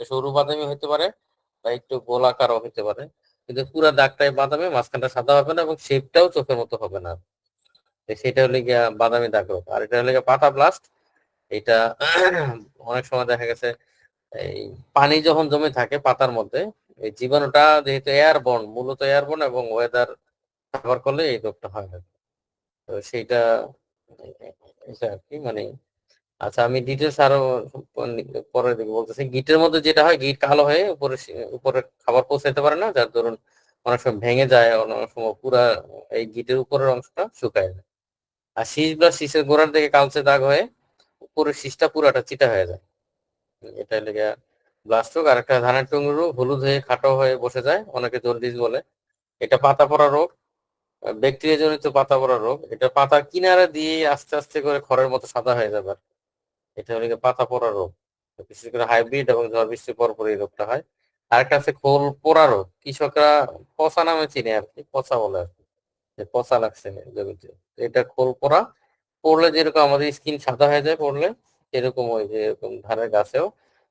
সরু বাদামি হতে পারে বা একটু গোলাকারও হতে পারে, কিন্তু পুরা দাগটাই বাদামি, মাঝখানটা সাদা হবে না এবং শেপটাও চোখের মতো হবে না। তো সেটা হলে গিয়া বাদামি দাগ রোগ। আর এটা হলে গিয়া পাতা ব্লাস্ট। এটা অনেক সময় দেখা গেছে এই পানি যখন জমে থাকে পাতার মধ্যে, এই জীবাণুটা যেহেতু এয়ারবর্ন, মূলত এয়ারবর্ন এবং ওয়েদার ব্যবহার করলে এই রোগটা হয় না। তো সেইটা এটা আর কি মানে। আচ্ছা, আমি ডিটেলস আরো পরের দিকে বলতেছি। গিটের মধ্যে যেটা হয়, গিট কালো হয়ে উপরে উপরে খাবার পৌঁছাতে পারে না, যার দরুন অনেক সময় ভেঙে যায়, অনেক সময় পুরা এই গিটের উপরের অংশটা শুকায় যায়। আর শীষ বা শীষের গোড়ার দিকে কালচে দাগ হয়ে উপরের শীষটা পুরাটা চিটা হয়ে যায়। এটা লেগে ব্লাস্ট রোগ। আর একটা ধানের টুকরো হলুদ হয়ে খাটো হয়ে বসে যায়, অনেকে জন্ডিস বলে। এটা পাতা পড়া রোগ, ব্যাকটেরিয়া জনিত পাতা পড়া রোগ। এটা পাতা কিনারা দিয়ে আস্তে আস্তে করে খড়ের মতো সাদা হয়ে যাবে। এটা হলো গিয়ে পাতা পোড়া রোগ। তো বিশেষ করে হাইব্রিড এবং ঝড় বৃষ্টির পর এই রোগটা হয়। আরেকটা আছে খোল পোড়া রোগ। কৃষকরা পচা নামে চিনে আর কি, পচা বলে আর কি, যে পচা লাগছে জমিতে। তো এটা খোল পোড়া। পড়লে যেরকম আমাদের স্কিন সাদা হয়ে যায় পড়লে, এরকম ওই যে এরকম ধানের গাছেও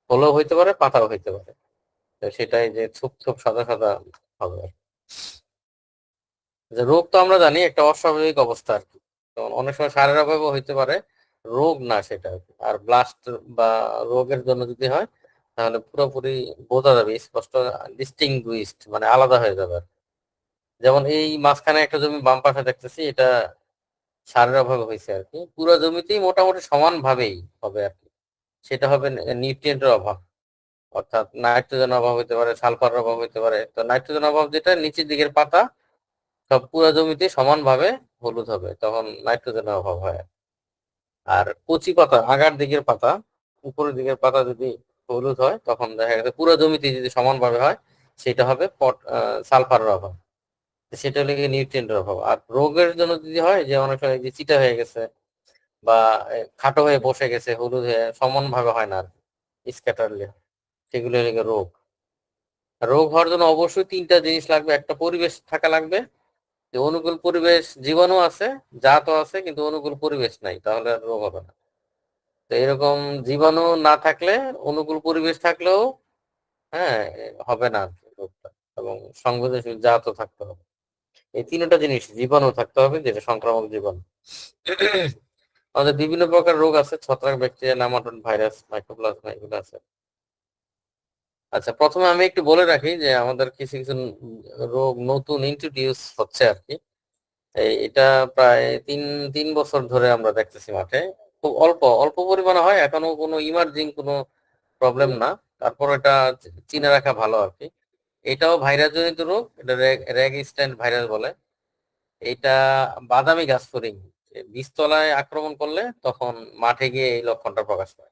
ফলও হইতে পারে, পাতাও হইতে পারে। তো সেটাই যে থুপ থুপ সাদা সাদা হবে আর কি। যে রোগ তো আমরা জানি একটা অস্বাভাবিক অবস্থা আর কি। তো অনেক সময় সারের অভাবও হইতে পারে, রোগ না সেটা আর কি। আর ব্লাস্ট বা রোগের জন্য যদি হয়, তাহলে পুরোপুরি বোঝা যাবে স্পষ্ট, ডিস্টিংগুইশড মানে আলাদা হয়ে যাবে আর কি। যেমন এই মাঝখানে একটা জমি বাম পাশে দেখতেছি, এটা সারের অভাবে হয়েছে আর কি। পুরো জমিতেই মোটামুটি সমান ভাবেই হবে আর কি। সেটা হবে নিউট্রিয়েন্টের অভাব, অর্থাৎ নাইট্রোজেন অভাব হতে পারে, সালফার অভাব হতে পারে। তো নাইট্রোজেন অভাব যেটা নিচের দিকের পাতা সব পুরো জমিতে সমানভাবে হলুদ হবে, তখন নাইট্রোজেনের অভাব হয়। আর কচি পাতা, আগার দিকের পাতা, উপরের দিকের পাতা যদি হলুদ হয়, তখন দেখা গেছে পুরো জমিতে যদি সমানভাবে হয়, সেটা হবে সালফারের অভাব। সেটা হলে গিয়ে নিউট্রিয়েন্টের অভাব। আর রোগের জন্য যদি হয়, যে অনেক সময় যে চিটা হয়ে গেছে বা খাটো হয়ে বসে গেছে, হলুদ হয়ে সমানভাবে হয় না আর স্ক্যাটারলি, সেগুলো হলে গিয়ে রোগ। রোগ হওয়ার জন্য অবশ্যই তিনটা জিনিস লাগবে। একটা পরিবেশ থাকা লাগবে, যে অনুকূল পরিবেশ, জীবাণু আছে, জাতও আছে, কিন্তু অনুকূল পরিবেশ নাই, তাহলে আর রোগ হবে না। তো এরকম জীবাণু না থাকলে, অনুকূল পরিবেশ থাকলেও হ্যাঁ হবে না আর কি রোগটা। এবং সংবেদনশীল জাতও থাকতে হবে। এই তিনটা জিনিস, জীবাণু থাকতে হবে যেটা সংক্রামক জীবাণু। আমাদের বিভিন্ন প্রকার রোগ আছে, ছত্রাক, ব্যাকটেরিয়া, নেমাটোড, ভাইরাস, মাইক্রোপ্লাজমা, এগুলো আছে। আচ্ছা, প্রথমে আমি একটু বলে রাখি যে আমাদের কিছু কিছু রোগ নতুন ইন্ট্রোডিউস হচ্ছে আর কি। এটা প্রায় তিন তিন বছর ধরে আমরা দেখতেছি মাঠে। খুব অল্প অল্প পরিমাণে হয়, এখনো কোনো ইমার্জিং কোনো প্রবলেম না। তারপর এটা চিনে রাখা ভালো আর কি। এটাও ভাইরাস জনিত রোগ, এটা রেগিস্ট্যান্ট ভাইরাস বলে। এটা বাদামি গাছফড়িং বীজতলায় আক্রমণ করলে তখন মাঠে গিয়ে এই লক্ষণটা প্রকাশ পায়।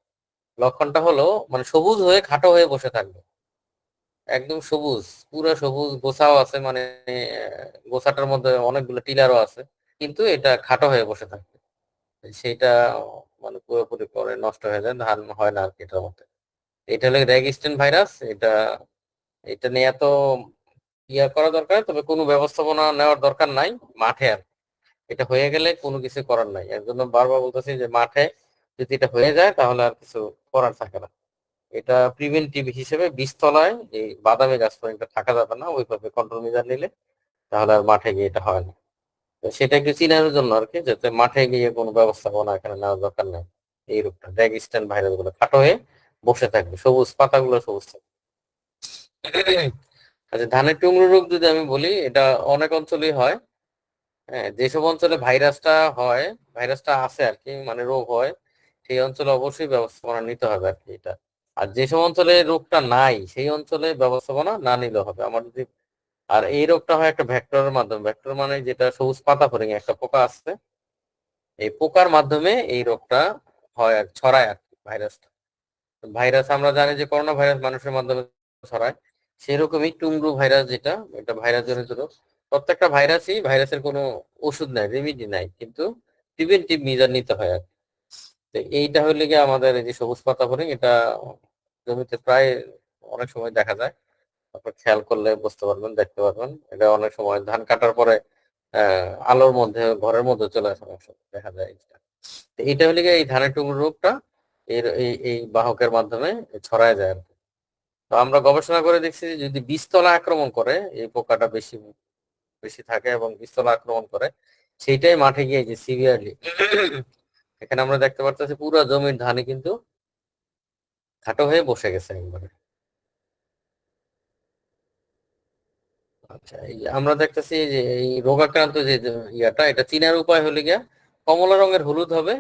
লক্ষণটা হলো মানে সবুজ হয়ে খাটো হয়ে বসে থাকবে, একদম সবুজ, পুরো সবুজ, গোছাও আছে মানে গোছাটার মধ্যে অনেকগুলো টিলারও আছে, কিন্তু এটা খাটো হয়ে বসে থাকে। সেটা মানে পুরোপুরি পরে নষ্ট হয়ে যায়, ধান হয় না আর কি এটার মধ্যে। এটা হলো রেগিস্ট্যান্ট ভাইরাস। এটা এটা নিয়ে এত ইয়া করা দরকার, তবে কোনো ব্যবস্থাপনা নেওয়ার দরকার নাই মাঠে আর। এটা হয়ে গেলে কোনো কিছু করার নাই, এর জন্য বারবার বলতেছি যে মাঠে যদি এটা হয়ে যায় তাহলে আর কিছু করার থাকে না। এটা প্রিভেন্টিভ হিসেবে বীজতলায় এই বাদামি গাছ এটা থাকা যাবে না, ওইভাবে কন্ট্রোল মেজার নিলে তাহলে আর মাঠে গিয়ে এটা হয় না। তো সেটা একটু চিনানোর জন্য আর কি, যাতে মাঠে গিয়ে কোনো ব্যবস্থাপনা এখানে নেওয়ার দরকার নেই। এই রোগটা রেগিস্ট্যান্ট ভাইরাস গুলো খাটো হয়ে বসে থাকবে, সবুজ পাতাগুলো সবুজ থাকবে। আচ্ছা, ধানের টুংরো রোগ যদি আমি বলি, এটা অনেক অঞ্চলেই হয়। হ্যাঁ, যেসব অঞ্চলে ভাইরাসটা হয়, ভাইরাসটা আছে আর কি, মানে রোগ হয়, সেই অঞ্চলে অবশ্যই ব্যবস্থাপনা নিতে হবে আর কি এটা। আর যেসব অঞ্চলে রোগটা নাই, সেই অঞ্চলে ব্যবস্থাপনা না নিলে হবে আমার যদি। আর এই রোগটা হয় একটা ভেক্টরের মাধ্যমে। ভেক্টর মানে যেটা সবুজ পাতা ফড়িং একটা পোকা আছে, এই পোকার মাধ্যমে এই রোগটা হয় আর ছড়ায় আর কি ভাইরাসটা। ভাইরাস আমরা জানি যে করোনা ভাইরাস মানুষের মাধ্যমে ছড়ায়, সেরকমই টুংরু ভাইরাস যেটা, এটা ভাইরাস জনিত রোগ। প্রত্যেকটা ভাইরাসই, ভাইরাসের কোনো ওষুধ নাই, রেমিডি নাই, কিন্তু প্রিভেন্টিভ মেজার নিতে হয় আর কি। তো এইটা হইলে গিয়ে আমাদের এই যে সবুজ পাতা ফড়িং, এটা জমিতে প্রায় অনেক সময় দেখা যায়। আপনার খেয়াল করলে বুঝতে পারবেন, দেখতে পারবেন। এটা অনেক সময় ধান কাটার পরে আলোর মধ্যে, ঘরের মধ্যে চলে আসে, অনেক সময় দেখা যায় এটা। তো এটা হলে গিয়ে এই ধানের টুকরো রোগটা এর এই এই বাহকের মাধ্যমে ছড়ায় যায় আর কি। তো আমরা গবেষণা করে দেখছি যে যদি বীজতলা আক্রমণ করে, এই পোকাটা বেশি বেশি থাকে এবং বীজতলা আক্রমণ করে, সেইটাই মাঠে গিয়ে যে সিভিয়ারলি এখানে আমরা দেখতে পারতেছি পুরো জমির ধানে কিন্তু খাটো হয়ে বসে গেছে একবারে। আচ্ছা, এই যে আমরা দেখতেছি যে এই রোগাক্রান্ত যে যে ইয়াটা, এটা চিনার উপায় হলে গিয়া কমলা রঙের হলুদ হবে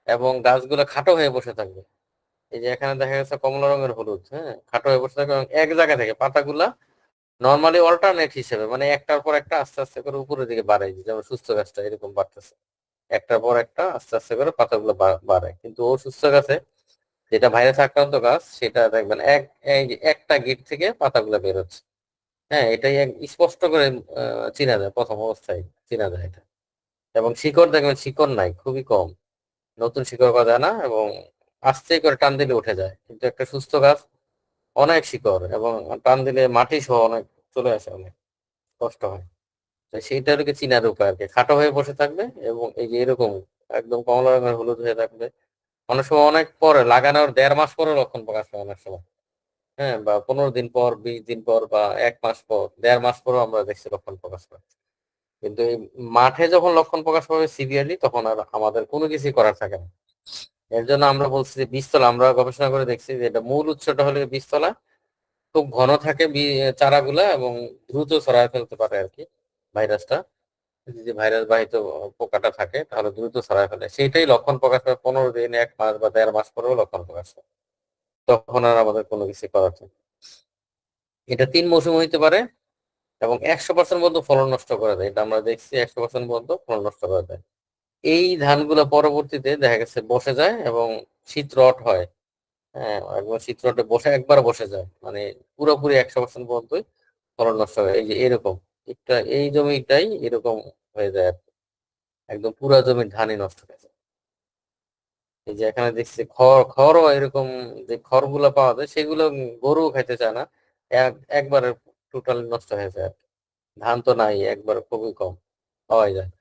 এবং গাছগুলো খাটো হয়ে বসে থাকবে। এই যে এখানে দেখা যাচ্ছে কমলা রঙের হলুদ, হ্যাঁ, খাটো হয়ে বসে থাকবে এবং এক জায়গা থেকে পাতাগুলা নর্মালি অল্টারনেট হিসেবে, মানে একটার পর একটা আস্তে আস্তে করে উপরের দিকে বাড়ে, যেমন সুস্থ গাছটা এরকম বাড়তেছে, একটার পর একটা আস্তে আস্তে করে পাতাগুলো বাড়ে। কিন্তু অসুস্থ গাছে, যেটা ভাইরাস আক্রান্ত গাছ, সেটা দেখবেন এই যে একটা গিট থেকে পাতাগুলো বের হচ্ছে। হ্যাঁ, এটাই স্পষ্ট করে চিনা যায়, প্রথম অবস্থায় চিনা যায় এটা। এবং শিকড় দেখবেন, শিকড় নাই, খুবই কম, নতুন শিকড় গজায় না এবং আস্তে করে টান দিলে উঠে যায়। কিন্তু একটা সুস্থ গাছ অনেক শিকড়, এবং টান দিলে মাটি সহ অনেক চলে আসে, অনেক কষ্ট হয়। তো সেইটা আর কি চিনার উপায় আর কি, খাটো হয়ে বসে থাকবে এবং এই যে এরকম একদম কমলা রঙের হলুদ হয়ে থাকবে। অনেক সময় অনেক পরে, লাগানোর 1.5 মাস পরে লক্ষণ প্রকাশ পায় অনেক সময়। হ্যাঁ, বা 15 দিন পর, 20 দিন পর, বা 1 মাস পর, 1.5 মাস পরও আমরা দেখছি লক্ষণ প্রকাশ পায়। কিন্তু এই মাঠে যখন লক্ষণ প্রকাশ পাবে সিভিয়ারলি, তখন আর আমাদের কোনো কিছুই করার থাকে না। এর জন্য আমরা বলছি যে বীজতলা, আমরা গবেষণা করে দেখছি যে এটা মূল উৎসটা হলে বীজতলা, খুব ঘন থাকে চারাগুলা এবং দ্রুত ছড়ায় ফেলতে পারে আর কি ভাইরাসটা। যদি ভাইরাস বাহিত পোকাটা থাকে তাহলে দ্রুত ছড়ায় ফেলে, সেইটাই লক্ষণ প্রকাশ পায় 15 দিন, 1 মাস বা 1.5 মাস পরেও লক্ষণ প্রকাশ পায়। তখন আর আমাদের কোনো কিছু করার থাকে না। এটা 3 মৌসুম হইতে পারে এবং 100% পর্যন্ত ফলন নষ্ট করে দেয়, এটা আমরা দেখছি, 100% পর্যন্ত ফলন নষ্ট করে দেয়। এই ধানগুলো পরবর্তীতে দেখা গেছে বসে যায় এবং শীত রট হয়। হ্যাঁ, একবার শীত রটে বসে, একবার বসে যায়, মানে পুরোপুরি 100% পর্যন্তই ফলন নষ্ট হয়। এই যে এরকম একটা, এই জমিটাই এরকম হয়ে যায় আর কি। একদম পুরা জমির ধানই নষ্ট হয়ে যায়। এই যে এখানে দেখছি খড়ও এরকম, যে খড়গুলো পাওয়া যায় সেগুলো গরু খাইতে চায় না, একবারে টোটালি নষ্ট হয়ে যায় আর কি। ধান তো নাই, একবার খুবই কম পাওয়া যায়।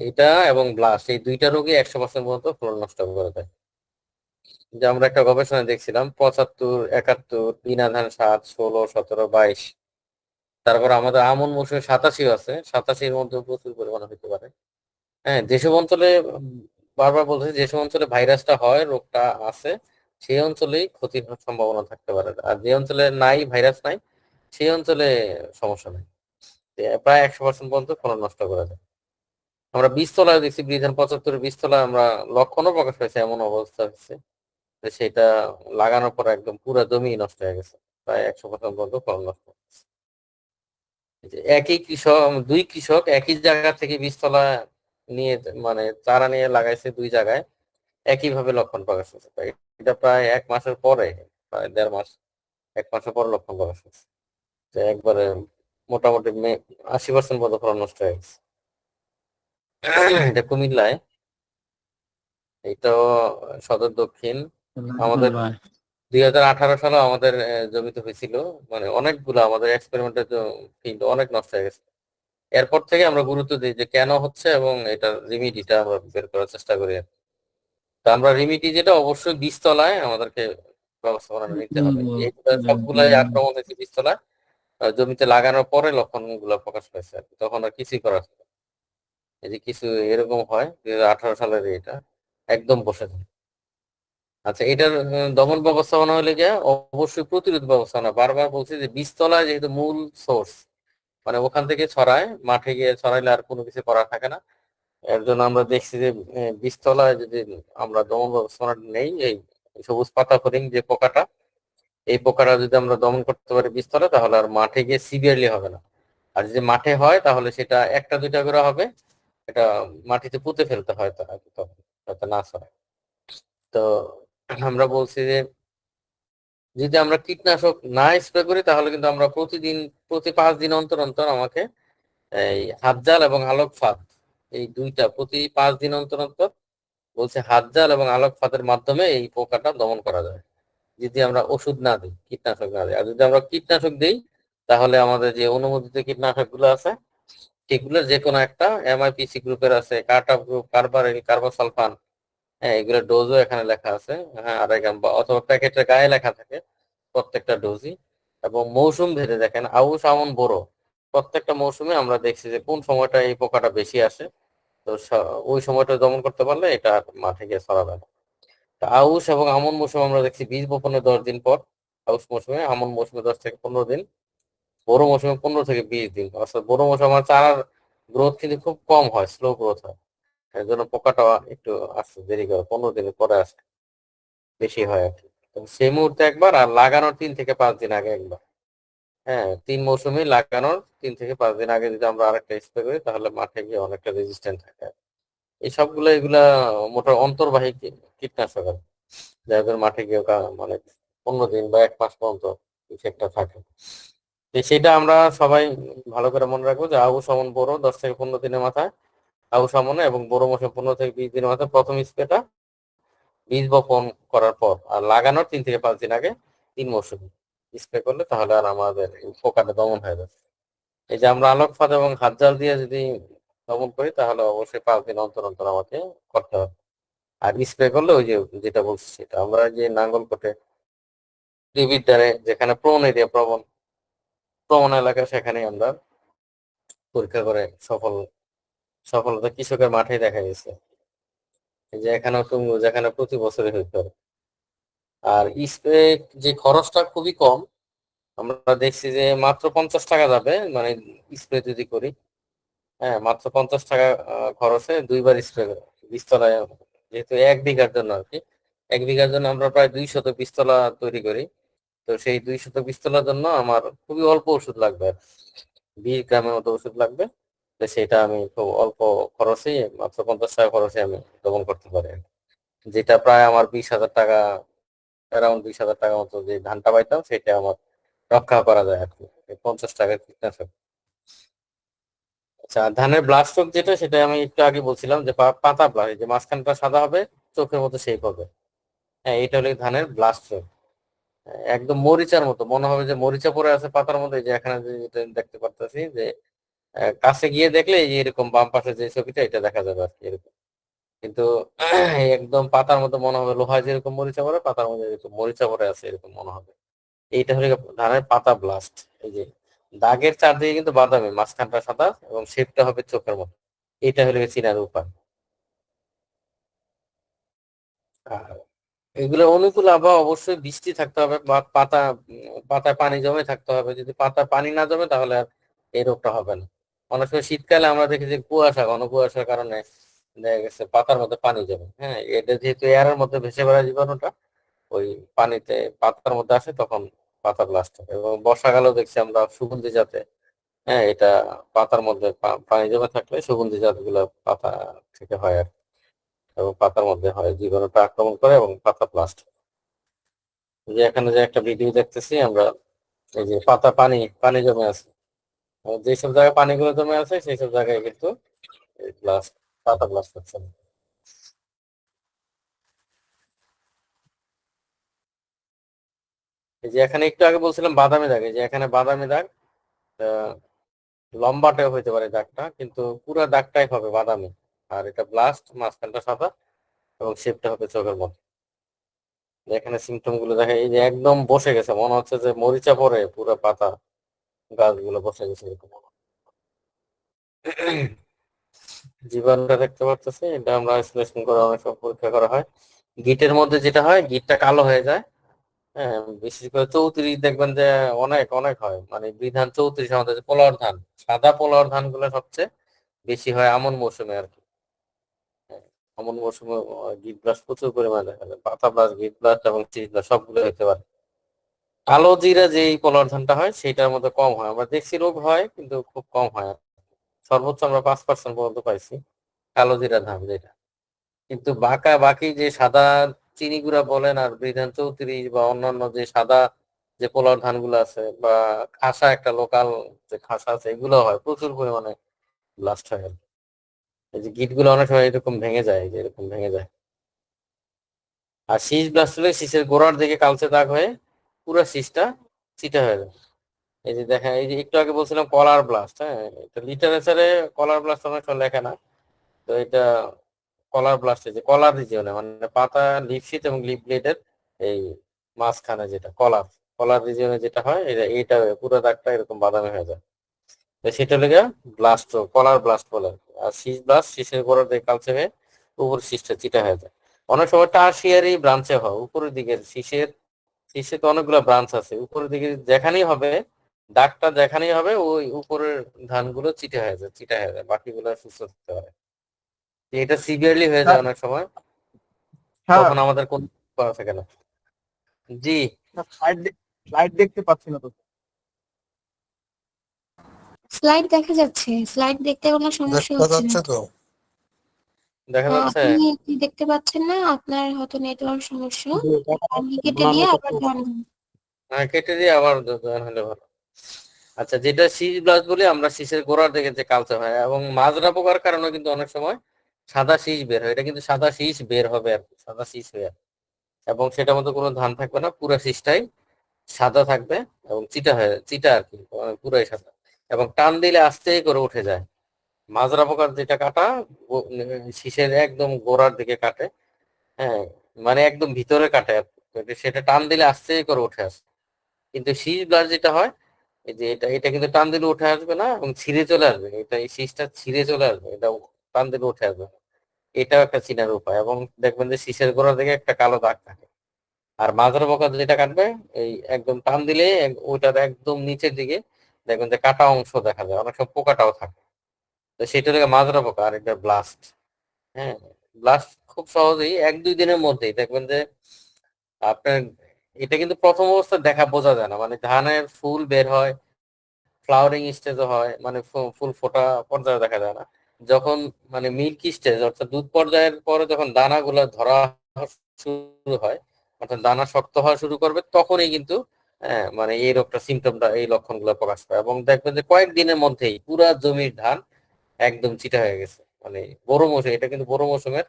এটা এবং ব্লাস্ট, এই দুইটা রোগই 100% পর্যন্ত ফলন নষ্ট করে দেয়। যে আমরা একটা গবেষণা দেখছিলাম, 75, 71, বিনা ধান 7, 16, 17, 22, তারপর আমাদের আমন মৌসুমে 87 আছে, 87-র মধ্যে প্রচুর পরিমাণে হতে পারে। হ্যাঁ, যেসব অঞ্চলে বারবার বলতেছি, যেসব অঞ্চলে ভাইরাসটা হয়, রোগটা আছে, সেই অঞ্চলেই ক্ষতির সম্ভাবনা থাকতে পারে। আর যে অঞ্চলে নাই, ভাইরাস নাই, সেই অঞ্চলে সমস্যা নেই। প্রায় 100% পর্যন্ত ফলন নষ্ট করা যায়। আমরা বীজতলায় দেখছি, বিধান 75-এর বীজতলায় আমরা লক্ষণও প্রকাশ পেয়েছে, এমন অবস্থা হচ্ছে যে সেটা লাগানোর পর একদম পুরো জমি নষ্ট হয়ে গেছে, প্রায় 100% পর্যন্ত ফলন নষ্ট। এই যে একই কৃষক, দুই কৃষক একই জায়গা থেকে বীজতলা নিয়ে, মানে চারা নিয়ে লাগাইছে দুই জায়গায়, একই ভাবে লক্ষণ প্রকাশ হচ্ছে। তাই এটা প্রায় 1 মাসের পরে, প্রায় 1.5 মাস, 1 মাসের পর লক্ষণ প্রকাশ হচ্ছে। তো একবারে মোটামুটি 80% মতো ফলন নষ্ট হয়ে গেছে। এটা কুমিল্লায়, এইটাও সদর দক্ষিণ। আমাদের ভাই 2018 সালে আমাদের জমিতে হয়েছিল, মানে অনেকগুলো আমাদের এক্সপেরিমেন্টের ফিল্ড অনেক নষ্ট হয়ে গেছে। এরপর থেকে আমরা গুরুত্ব দিই যে কেন হচ্ছে এবং এটার রিমিডিটা আমরা বের করার চেষ্টা করি। তা আমরা রিমিডি যেটা, অবশ্যই বীজতলায় আমাদেরকে ব্যবস্থাপনা নিতে হবে। এইগুলা সবগুলাই আক্রমণ হয়েছে বীজতলায়, জমিতে লাগানোর পরে লক্ষণগুলো প্রকাশ পাইছে আর কি। তখন আর কিছুই করার ছিল না। এই যে কিছু এরকম হয়, 2018 সালের এটা একদম বসে যায়। আচ্ছা, এটার দমন ব্যবস্থাপনা হলে গিয়ে অবশ্যই প্রতিরোধ ব্যবস্থাপনা, বারবার বলছি যে বীজতলায় যেহেতু মূল সোর্স, মানে ওখান থেকে ছড়ায়, মাঠে গিয়ে ছড়াইলে আর কোনো কিছু করার থাকে না। এর জন্য আমরা দেখছি যে বীজতলায় যদি আমরা দমন ব্যবস্থাপনা নেই, এই সবুজ পাতা ফড়িং যে পোকাটা, এই পোকাটা যদি আমরা দমন করতে পারি বীজতলায়, তাহলে আর মাঠে গিয়ে সিভিয়ারলি হবে না। আর যদি মাঠে হয় তাহলে সেটা একটা দুইটা করে হবে, এটা মাটিতে পুঁতে ফেলতে হয় তখন, যাতে না ছড়ায়। তো আমরা বলছি যে যদি আমরা কীটনাশক না স্প্রে করি, তাহলে কিন্তু আমরা প্রতিদিন, প্রতি 5 দিন অন্তর অন্তর আমাকে এই হাত জাল এবং আলোক ফাঁদ, এই দুইটা প্রতি 5 দিন অন্তর অন্তর, বলছে হাত জাল এবং আলোক ফাঁদের মাধ্যমে এই পোকাটা দমন করা যায়, যদি আমরা ওষুধ না দিই, কীটনাশক না দিই। আর যদি আমরা কীটনাশক দিই, তাহলে আমাদের যে অনুমোদিত কীটনাশক গুলো আছে, সেগুলোর যে কোনো একটা, MIPC গ্রুপের আছে, কার্টাপ গ্রুপ, কার্বারিল, কার্বোসালফান, হ্যাঁ, এগুলোর ডোজও এখানে লেখা আছে। হ্যাঁ, 2.5 গ্রাম, বা অথবা প্যাকেটের গায়ে লেখা থাকে প্রত্যেকটা ডোজই। এবং মৌসুম ভেদে দেখেন আউশ আমন বোরো প্রত্যেকটা মৌসুমে আমরা দেখছি যে কোন সময়টা এই পোকাটা বেশি আসে। তো ওই সময়টা দমন করতে পারলে এটা আর মাঠে গিয়ে ছড়াবে না। তা আউশ এবং আমন মৌসুম আমরা দেখছি বীজ বপনের 10 দিন পর। আউশ মৌসুমে, আমন মৌসুমে 10 থেকে 15 দিন, বোরো মৌসুমে 15 থেকে 20 দিন। অর্থাৎ বোরো মৌসুমে আমার চারার গ্রোথ কিন্তু খুব কম হয়, স্লো গ্রোথ হয়। এর জন্য পোকাটা একটু আসতে দেরি করে, 15 দিনের পরে আসে, বেশি হয় আর কি। তো সেই মুহূর্তে একবার, আর লাগানোর 3 থেকে 5 দিন আগে একবার। হ্যাঁ, 3 মৌসুমে লাগানোর 3 থেকে 5 দিন আগে যদি আমরা আরেকটা স্প্রে করি তাহলে মাঠে গিয়ে অনেকটা রেজিস্ট্যান্ট থাকে। এই সবগুলো এগুলা মোটা অন্তর্বাহী কীটনাশক আর কি, যাদের মাঠে গিয়ে মানে 15 দিন বা 1 মাস পর্যন্ত ইফেক্টটা থাকে। তো সেটা আমরা সবাই ভালো করে মনে রাখবো যে আউশ আমন বোরো 10 থেকে 15 দিনের মাথায়, আউশ আমনে এবং বোরো মৌসুমে 15 থেকে 20 দিনের মাথায় প্রথম স্প্রেটা বীজ বপন করার পর, আর লাগানোর 3 থেকে 5 দিন আগে 3 মৌসুমে স্প্রে করলে তাহলে আর আমাদের এই পোকাটা দমন হয়ে যাবে। এই যে আমরা আলোক ফাঁদ এবং হাত জাল দিয়ে যদি দমন করি তাহলে অবশ্যই 5 দিন অন্তর অন্তর আমাকে করতে হবে। আর স্প্রে করলে ওই যে যেটা বলছি সেটা আমরা যে নাঙ্গল কোটে টিভির দ্বারে যেখানে প্রবণ এরিয়া, প্রবণ এলাকা, সেখানে আমরা পরীক্ষা করে সফলতা কৃষকের মাঠেই দেখা গেছে। এই যে এখানেও তুঙ্গু যেখানে প্রতি বছরই হইতে হবে। আর স্প্রে যে খরচটা খুবই কম, আমরা দেখছি যে মাত্র 50 টাকা যাবে, মানে স্প্রে যদি করি। হ্যাঁ, মাত্র 50 টাকা খরচে 2বার স্প্রে বীজতলায়, যেহেতু 1 বিঘার জন্য আর কি। 1 বিঘার জন্য আমরা প্রায় 200 বীজতলা তৈরি করি। তো সেই 200 বীজতলার জন্য আমার খুবই অল্প ওষুধ লাগবে আর কি। 20 গ্রামের মতো ওষুধ লাগবে। তো সেটা আমি খুব অল্প খরচে, মাত্র 50 টাকা খরচে আমি দমন করতে পারি আর কি। যেটা প্রায় আমার 20,000 টাকা, অ্যারাউন্ড 20,000 টাকা মতো যে ধানটা পাইতাম সেটা আমার রক্ষা করা যায় আর কি, এই 50 টাকার কীটনাশক। আচ্ছা, ধানের ব্লাস্ট রোগ যেটা, সেটা আমি একটু আগে বলছিলাম যে পাতা ব্লাস্ট, যে মাঝখানটা সাদা হবে, চোখের মতো শেপ হবে। হ্যাঁ, এটা হলো ধানের ব্লাস্ট রোগ। একদম মরিচার মতো মনে হবে যে মরিচা পড়ে আছে পাতার মধ্যে, এই যে এখানে যেটা দেখতে পারতেছি যে কাছে গিয়ে দেখলে এই যে এরকম বাম পাশে যে ছবিটা এটা দেখা যাবে আর কি, এরকম। কিন্তু একদম পাতার মধ্যে মনে হবে লোহায় যেরকম মরিচা পড়ে, পাতার মধ্যে এরকম মরিচা পড়ে আছে এরকম মনে হবে। এইটা হলো ধানের পাতা ব্লাস্ট। এই যে দাগের চারদিকে কিন্তু বাদামি, মাঝখানটা সাদা এবং শেপটা হবে চোখের মতো। এটা হলো চিনার উপায়। আর এগুলো অনুকূল আবহাওয়া অবশ্যই বৃষ্টি থাকতে হবে, বা পাতায় পানি জমে থাকতে হবে। যদি পাতায় পানি না জমে তাহলে আর এই রোগটা হবে না। অনেক সময় শীতকালে আমরা দেখি যে কুয়াশা, ঘন কুয়াশার কারণে দেখা গেছে পাতার মধ্যে পানি জমে। হ্যাঁ, এটা যেহেতু এয়ারের মধ্যে ভেসে বেড়ায় জীবাণুটা, ওই পানিতে পাতার মধ্যে আসে, তখন পাতা ব্লাস্ট হয়। এবং বর্ষাকালেও দেখছি আমরা সুগন্ধি জাতে, হ্যাঁ, এটা পাতার মধ্যে পানি জমে থাকলে সুগন্ধি জাত গুলো পাতা থেকে হয় আর কি। এবং পাতার মধ্যে হয়, জীবাণুটা আক্রমণ করে এবং পাতা ব্লাস্ট। যে এখানে যে একটা ভিডিও দেখতেছি আমরা, এই যে পাতা পানি পানি জমে আছে, যেসব জায়গায় পানিগুলো জমে আছে সেই সব জায়গায় কিন্তু ব্লাস্ট, পাতা ব্লাস্ট হচ্ছে না। এই যে এখানে একটু আগে বলছিলাম বাদামি দাগ, এই যে এখানে বাদামি দাগ, আহ, লম্বাটাও হইতে পারে দাগটা, কিন্তু পুরো দাগটাই হবে বাদামি। আর এটা ব্লাস্ট, মাঝখানটা সাদা এবং শেপটা হবে চোখের মতো। এখানে সিমটম গুলো দেখে, এই যে একদম বসে গেছে, মনে হচ্ছে যে মরিচা পড়ে পুরো পাতা, গাছগুলো বসে গেছে এরকম। জীবাণুটা দেখতে পারতেছি, এটা আমরা বিশ্লেষণ করে অনেক সময় পরীক্ষা করা হয়। গিটের মধ্যে যেটা হয়, গিটটা কালো হয়ে যায়। হ্যাঁ, বিশেষ করে 34 দেখবেন যে অনেক অনেক হয়, মানে বিধান 34 আমাদের যে পোলাওয়ার ধান, সাদা পোলাওয়ার ধান গুলো সবচেয়ে বেশি হয় আমন মৌসুমে আর কি। হ্যাঁ, আমন মৌসুমে গিট ব্লাস্ট প্রচুর পরিমাণে দেখা যায়, পাতা ব্লাস্ট, গিট ব্লাস্ট এবং চিজ ব্লাস্ট সবগুলো হতে পারে। কালো জিরা যে এই পোলাওয়ার ধানটা হয় সেটার মধ্যে কম হয়, আমরা দেখছি রোগ হয় কিন্তু খুব কম হয়। সর্বোচ্চ আমরা 5% পর্যন্ত পাইছি কালো জিরা ধান যেটা। কিন্তু বাকি যে সাদা চিনি গুঁড়া বলেন আর বিধান 34 বা অন্যান্য যে সাদা যে পোলার ধানগুলো আছে, বা খাসা একটা লোকাল যে খাসা আছে, এগুলো হয় প্রচুর পরিমাণে ব্লাস্ট হয় আর কি। এই যে গিট গুলো অনেক সময় এরকম ভেঙে যায়, এই যে এরকম ভেঙে যায়। আর শীষ ব্লাস্ট হলে শীষের গোড়ার দিকে কালচে দাগ হয়ে পুরো শীষটা চিটে হয়ে যায়। এই যে দেখেন, এই যে একটু আগে বলছিলাম কলার ব্লাস্ট, হ্যাঁ, এটা লিটারেচারে কলার ব্লাস্ট অনেক সময় লেখে না। তো এটা কলার ব্লাস্ট, যে কলার রিজিয়নে, মানে পাতা, লিফ শিট এবং লিফ ব্লেডের এই মাঝখানে যেটা কলার, কলার রিজিয়নে যেটা হয় এইটা পুরো দাগটা এরকম বাদামি হয়ে যায়। তো সেটা লেগে ব্লাস্ট, কলার ব্লাস্ট বলে। আর শীষ ব্লাস্ট, শীষের গোড়ার দিকে কালচে হয়ে উপর শীষটা চিটা হয়ে যায়। অনেক সময় টারশিয়ারি ব্রাঞ্চে হয়, উপরের দিকের শীষে তো অনেকগুলো ব্রাঞ্চ আছে, উপরের দিকে যেখানেই হবে দাগটা যেখানেই হবে ওই উপরের ধানগুলো চিটা হয়ে যায়, বাকিগুলো সুস্থ থাকতে পারে। এটা সিভিয়ারলি হয়ে যায় স্যার অনেক সময়, স্যার তখন আমাদের কোন করা থাকে না। জি। স্লাইড দেখতে পাচ্ছি না তো। স্লাইড দেখা যাচ্ছে, স্লাইড দেখতে কোনো সমস্যা দেখা হচ্ছে না। যাচ্ছে তো। দেখা যাচ্ছে। আপনি দেখতে পাচ্ছেন না, আপনার হয়তো নেটওয়ার্ক সমস্যা। আমি কেটে দিয়ে আবার জয়েন করুন। হ্যাঁ, কেটে দিয়ে আবার জয়েন হলে ভালো। আচ্ছা, যেটা শীষ ব্লাস্ট বলি আমরা, শীষের গোড়ার দিকে যে কালচে হয় এবং মাজরা পোকার কারণে কিন্তু অনেক সময় সাদা শীষ বের হয়। এটা কিন্তু সাদা শীষ বের হবে আর কি, সাদা শীষ হয়ে, এবং সেটার মধ্যে কোনো ধান থাকবে না, পুরো শীষটাই সাদা থাকবে এবং চিটা আর কি, পুরাই সাদা, এবং টান দিলে আস্তেই করে উঠে যায়। মাজরা পোকার যেটা কাটা শীষের একদম গোড়ার দিকে কাটে, হ্যাঁ, মানে একদম ভিতরে কাটে আর কি। তো সেটা টান দিলে আস্তেই করে উঠে আসে। কিন্তু শীষ ব্লাস্ট যেটা হয়, এই যে এটা এটা কিন্তু টান দিলে উঠে আসবে না এবং ছিঁড়ে চলে আসবে, এটা এই শীষটা ছিঁড়ে চলে আসবে, এটা টান দিলে উঠে আসবে না। এটাও একটা চিনার উপায়। এবং দেখবেন যে শীষের গোড়ার দিকে একটা কালো দাগ থাকে। আর মাজরা পোকা যেটা কাটবে, এই একদম টান দিলে ওইটার একদম নিচের দিকে দেখবেন যে কাটা অংশ দেখা যায়, অনেক সময় পোকাটাও থাকে। তো সেটা থেকে মাজরা পোকা, আর এটা ব্লাস্ট। হ্যাঁ, ব্লাস্ট খুব সহজেই 1-2 দিনের মধ্যেই দেখবেন যে আপনার, এটা কিন্তু প্রথম অবস্থায় বোঝা যায় না, মানে ধানের ফুল বের হয়, ফ্লাওয়ারিং স্টেজও হয়, মানে ফুল ফোটা পর্যায়ে দেখা যায় না। যখন মানে মিল্কি স্টেজ অর্থাৎ দুধ পর্যায়ের পরে যখন দানাগুলো ধরা শুরু হয়, অর্থাৎ দানা শক্ত হওয়া শুরু করবে, তখনই কিন্তু মানে এই রোগটা, সিমটমটা, এই লক্ষণগুলো প্রকাশ পায়। এবং দেখবেন যে কয়েকদিনের মধ্যেই পুরা জমির ধান একদম চিটা হয়ে গেছে। মানে বড় মৌসুম, এটা কিন্তু বড় মৌসুমের,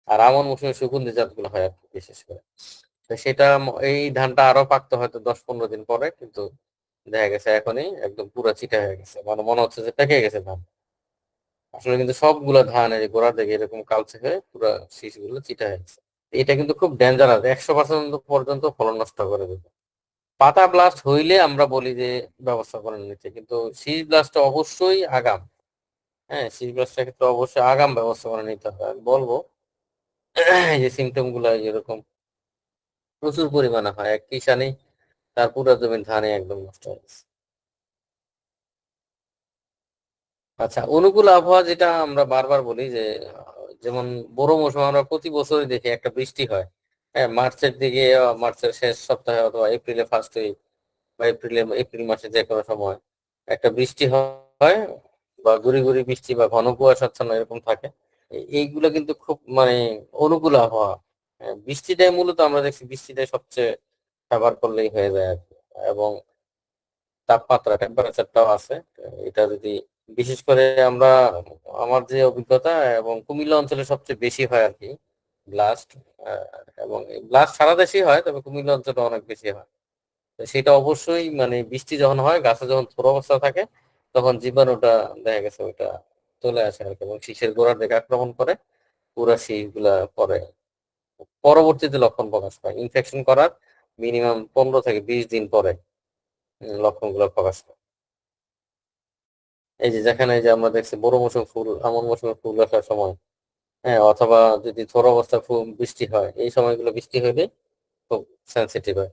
আর আমন মৌসুমে সুগন্ধি জাতগুলো হয় আর কি, বিশেষ করে। তো সেটা এই ধানটা আরো পাকতে হয়তো 10-15 দিন পরে, কিন্তু দেখা গেছে এখনই একদম পুরো চিটা হয়ে গেছে, মানে মনে হচ্ছে যে পেকে গেছে ধান। আসলে কিন্তু সবগুলো ধান এই গোড়ার দিকে এরকম কালচে হয়ে পুরো শীষগুলো চিটা হয়ে গেছে। এটা কিন্তু খুব ডেঞ্জারাস, 100% পর্যন্ত ফলন নষ্ট করে দেবে। পাতা ব্লাস্ট হইলে আমরা বলি যে ব্যবস্থা করে নিতে, কিন্তু শীষ ব্লাস্টটা অবশ্যই আগাম। হ্যাঁ, শীষ ব্লাস্টের ক্ষেত্রে অবশ্যই আগাম ব্যবস্থা করে নিতে হবে। আমি বলবো এই যে সিমটম গুলো এরকম প্রচুর পরিমাণে হয়, এক কিষানেই তার পুরো জমির ধানে একদম নষ্ট হয়ে গেছে। আচ্ছা, অনুকূল আবহাওয়া যেটা আমরা বারবার বলি যে যেমন বড় মৌসুম আমরা প্রতি বছরই দেখি একটা বৃষ্টি হয়। হ্যাঁ, মার্চের দিকে, মার্চের শেষ সপ্তাহে অথবা এপ্রিলে ফার্স্ট উইক, বা এপ্রিল মাসে যে কোনো সময় একটা বৃষ্টি হয়, বা গুড়ি গুড়ি বৃষ্টি বা ঘন কুয়াশাচ্ছন্ন এরকম থাকে। এইগুলো কিন্তু খুব মানে অনুকূল আবহাওয়া। বৃষ্টিটাই মূলত আমরা দেখছি, বৃষ্টিটাই সবচেয়ে ব্যবহার করলেই হয়ে যায় আর কি। এবং টেম্পারেচারটাও আছে। এটা যদি বিশেষ করে আমরা, আমার যে অভিজ্ঞতা, এবং কুমিল্লা অঞ্চলে সবচেয়ে বেশি হয় আর কি ব্লাস্ট। এবং ব্লাস্ট সারা দেশেই হয়, তবে কুমিল্লা অঞ্চলে অনেক বেশি হয়। তো সেটা অবশ্যই মানে বৃষ্টি যখন হয়, গাছে যখন থোড় অবস্থা থাকে, তখন জীবাণুটা দেখা গেছে ওইটা চলে আসে আর কি, এবং শীষের গোড়ার দিকে আক্রমণ করে পুরা শীষ গুলা পরে পরবর্তীতে লক্ষণ প্রকাশ পায়। ইনফেকশন করার মিনিমাম 15 থেকে 20 দিন পরে লক্ষণগুলো প্রকাশ পায়। এই যে যেখানে যে আমরা দেখছি বড় মৌসুম ফুল, আমন মৌসুমে ফুল আসার সময়, হ্যাঁ, অথবা যদি থোড় অবস্থা ফুল বৃষ্টি হয়, এই সময়গুলো বৃষ্টি হইলে খুব সেন্সিটিভ হয়।